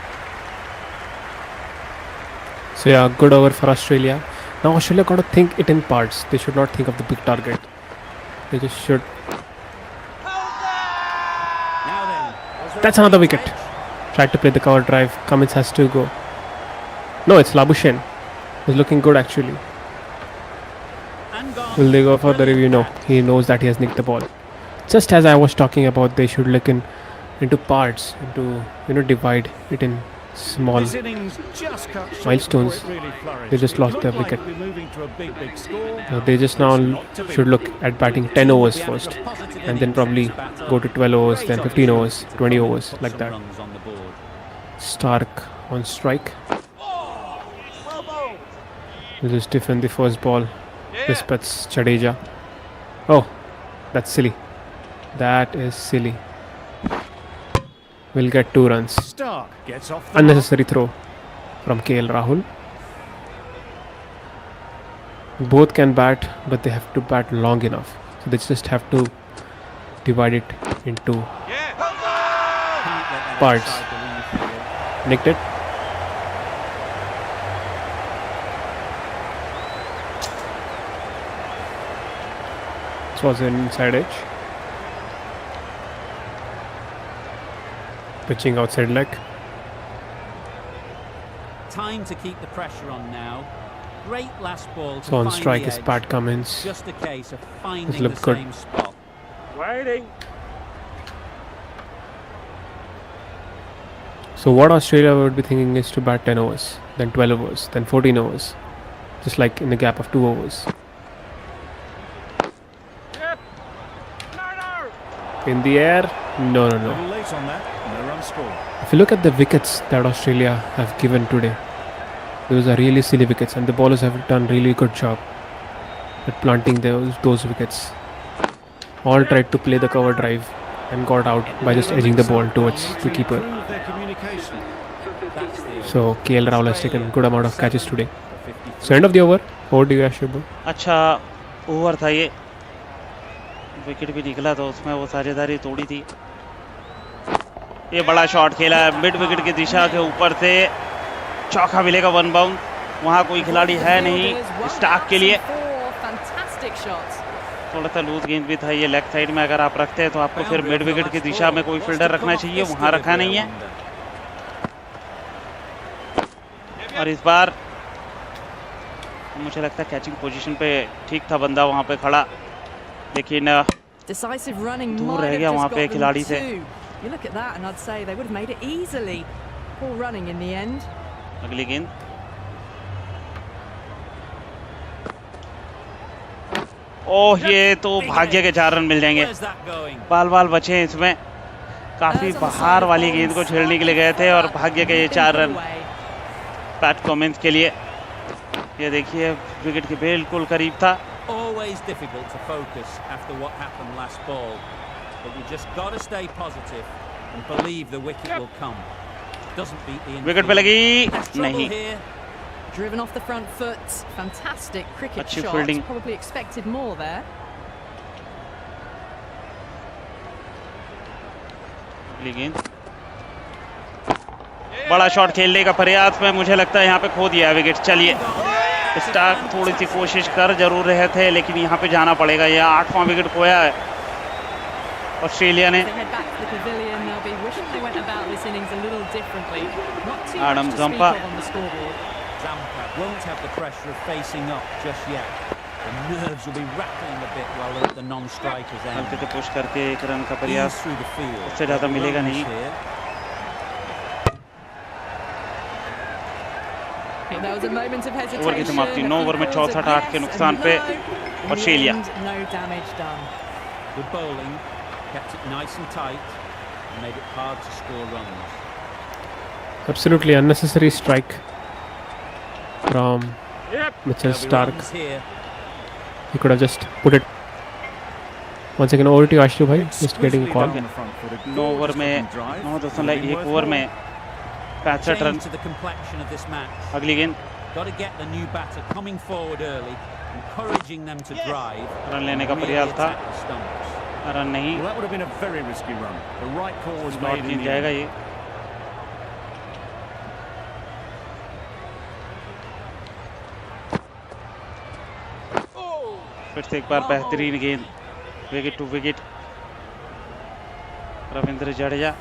So yeah, good over for Australia. Now Australia got to think it in parts. They should not think of the big target. They just should. Now then. was there That's a another quick wicket. edge? Tried to play the cover drive. Cummins has to go. No, it's Labuschagne. He's looking good actually. And gone. Will they go for the review? No. Brilliant He knows that he has nicked the ball. Just as I was talking about, they should look into parts, divide it in small. This innings just cut short milestones. before it really flourished. They just It lost looked their like wicket. we're moving to a big score. They just now should look at batting 10 overs The first, average of positive and then innings probably since battle. go to 12 overs, Great then 15 overs, opportunity to 20 try and overs, put like some that. runs on the board. Stark on strike. Will just defend the first ball. Respects Jadeja. Oh, that's silly. That is silly. We'll get 2 runs. Stark gets off the Unnecessary throw from KL Rahul. Both can bat, but they have to bat long enough. So they just have to divide it into parts. Nicked it. This was an inside edge. Pitching outside leg. Time to keep the pressure on now. Great last ball. So on strike is Pat Cummins. Just a case of finding This the looked good. same spot. Riding. So what Australia would be thinking is to bat 10 overs, then 12 overs, then 14 overs. Just like in the gap of 2 overs. In the air? No, no, A no. little late on that. No run scored. If you look at the wickets that Australia have given today, those are really silly wickets, and the bowlers have done really good job at planting those wickets. All tried to play the cover drive and got out by just edging the ball towards the keeper. Improve their communication. That's the So KL Rahul has taken good amount of catches today. So end of the over. Over to you, Ashwin. अच्छा over था ये, wicket भी निकला तो उसमें वो साझेदारी तोड़ी थी। ये बड़ा शॉट खेला है मिड विकेट की दिशा के ऊपर से, चौका मिलेगा 1 बाउंड। वहाँ कोई खिलाड़ी है नहीं स्टार्क के लिए। Fantastic shots. थोड़ा सा लूज गेंद भी था ये लेग साइड में, अगर आप रखते हैं तो आपको फिर मिड विकेट की दिशा में कोई फील्डर रखना चाहिए, वहाँ रखा नहीं है। और इस बार मुझे लगता है कैचिंग पोजीशन पे ठीक था बंदा वहाँ पे खड़ा, लेकिन Decisive running दूर might रह have गया just वहाँ got पे them खिलाड़ी से। two. You look at that and I'd say they would have made it easily. Poor running in the end. अगली गेंद, ओह ये तो भाग्य के 4 रन मिल जाएंगे। Where's that going? बाल बाल बचे हैं इसमें, काफी बाहर वाली गेंद को छेड़ने के लिए गए थे और भाग्य के ये 4 रन पैट कमिंस के लिए। ये देखिए विकेट के बिल्कुल करीब था। Always difficult to focus after what happened last ball, but you just got to stay positive and believe the wicket will come. Doesn't beat the wicket पे लगी There's trouble नहीं। here. Driven off the front foot. Fantastic cricket अच्छी shot. fielding। Probably expected more there. अगली गेंद, बड़ा shot खेलने का प्रयास में मुझे लगता है यहाँ पे खो दिया विकेट। चलिए स्टार्क थोड़ी सी कोशिश कर जरूर रहे थे, लेकिन यहाँ पे जाना पड़ेगा। ये 8वां विकेट खोया है ऑस्ट्रेलिया ने। They head back to the pavilion. They'll be wishing they went about this innings a little differently. Not too Adam much to speak Zampa. of on the scoreboard. Zampa won't have the pressure of facing up just yet. The nerves will be rattling a bit while they're at the non-strikers end. हल्के से push करके 1 run का Ease प्रयास, through the field. उससे ज़्यादा मिलेगा नहीं। Here. There was a moment of hesitation. Over की समाप्ति, a 9 few ओवर में calls of 64 के yes नुकसान and पे no. In the Australia. end, no damage done. Good bowling, kept it nice and tight, and made it hard to score runs. Absolutely unnecessary strike from Mitchell There'll be Stark. runs here. He could have just put it. Once again over to you, Ashu bhai. Just getting a call. Exquisitely done on the front foot. A 9 over gorgeous में looking drive. 9.1 over में 65 run. Change to the complexion of this match. अगली गेंद, Got to get the new batter coming forward early, encouraging them to drive. Run लेने and का really प्रयास था, attack the stumps. Run नहीं। Well, that would have been a very risky run. The right call was Lord made in Jeet the जाएगा end. ये। फिर से एक बार बेहतरीन गेंद, wicket to wicket. Ravindra Jadeja,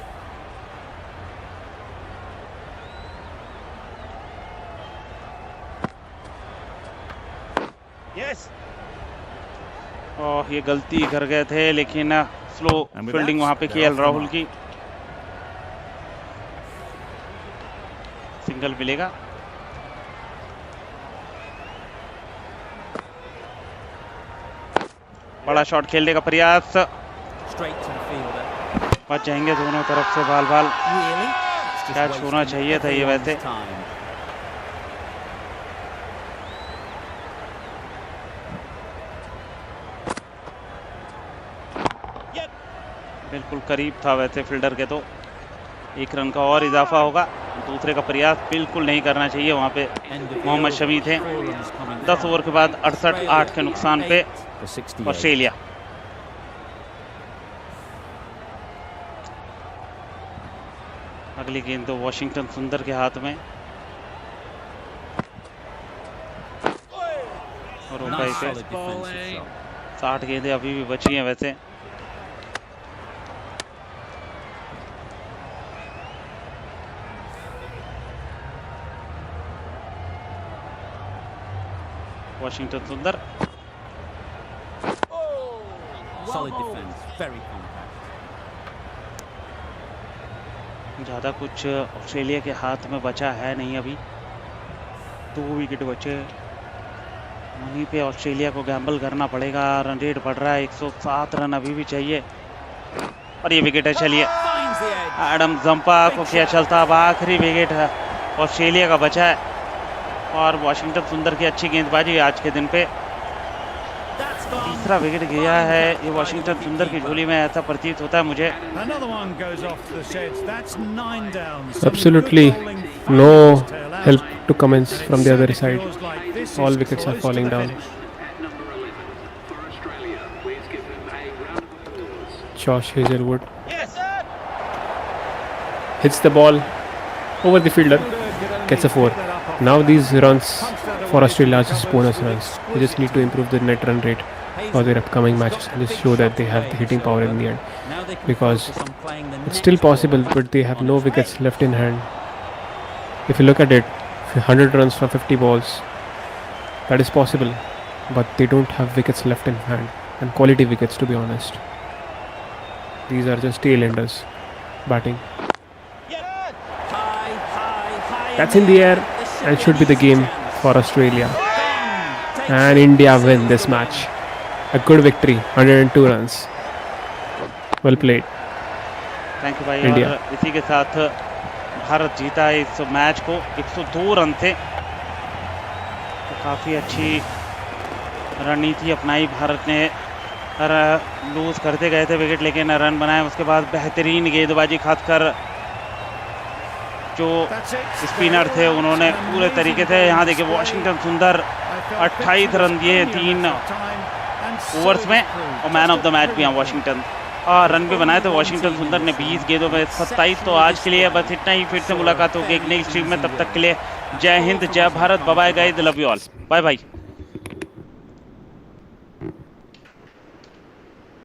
और ये गलती कर गए थे, लेकिन स्लो फील्डिंग वहां पे KL राहुल की। सिंगल मिलेगा। बड़ा शॉट खेलने का प्रयास, Straight to the fielder. बच जाएंगे दोनों तरफ से बाल बाल। Really? It's just कैच होना wasting चाहिए था ये everyone's वैसे। time. बिल्कुल करीब था वैसे फील्डर के, तो 1 रन का और इजाफा होगा। दूसरे का प्रयास बिल्कुल नहीं करना चाहिए, वहाँ पे मोहम्मद शमी थे। 10 ओवर के बाद 68 के नुकसान पे ऑस्ट्रेलिया। अगली गेंद तो वॉशिंगटन सुंदर के हाथ में और उनका इसे 60 गेंदें अभी भी बची हैं वैसे। वॉशिंगटन सुंदर Solid defense, very compact. ज़्यादा कुछ ऑस्ट्रेलिया के हाथ में बचा है नहीं, अभी 2 विकेट बचे हैं। वहीं पे ऑस्ट्रेलिया को गैम्बल करना पड़ेगा। रन रेट बढ़ रहा है, 107 रन अभी भी चाहिए और ये विकेट है। चलिए Finds the edge. Adam Zampa को क्या चलता, अब आखिरी विकेट है ऑस्ट्रेलिया का बचा है और वॉशिंगटन सुंदर की अच्छी गेंदबाजी आज के दिन पे That's gone. तीसरा विकेट गया है ये वॉशिंगटन सुंदर की झोली में, ऐसा प्रतीत होता है मुझे। Another one goes off to the sheds. That's 9 down. Absolutely no help to commence from the other side. All wickets are falling down. Josh Hazelwood hits the ball over the fielder, gets a 4. Now these runs for Australia are just bonus runs. They just need to improve the net run rate for their upcoming matches and just show that they have the hitting power in the end. Now they can Because focus on playing the it's next still ball. possible, but they have no wickets left in hand. If you look at it, 100 runs from 50 balls, that is possible, but they don't have wickets left in hand, and quality wickets, to be honest. These are just tail enders batting. High That's in the air and should be the game for Australia. And India win this match. A good victory, 102 runs. Well played. Thank you भाई। India. और इसी के साथ भारत जीता है इस match को। 102 run थे, तो काफ़ी अच्छी रणनीति अपनाई भारत ने। लूज करते गए थे विकेट, लेकिन रन बनाए। उसके बाद बेहतरीन गेंदबाजी, खासकर जो स्पिनर थे उन्होंने पूरे तरीके से, यहाँ देखिए वॉशिंगटन सुंदर 28 रन दिए 3 ओवर्स में और मैन ऑफ द मैच भी हैं वॉशिंगटन। और रन भी बनाए थे वॉशिंगटन सुंदर ने 20 गेंदों में 27। तो आज के लिए बस इतना ही। फिर से मुलाकात होगी एक नई स्ट्रीम में, तब तक के लिए Jai Hind, Jai Bharat, bye bye guys, love you all, bye bye.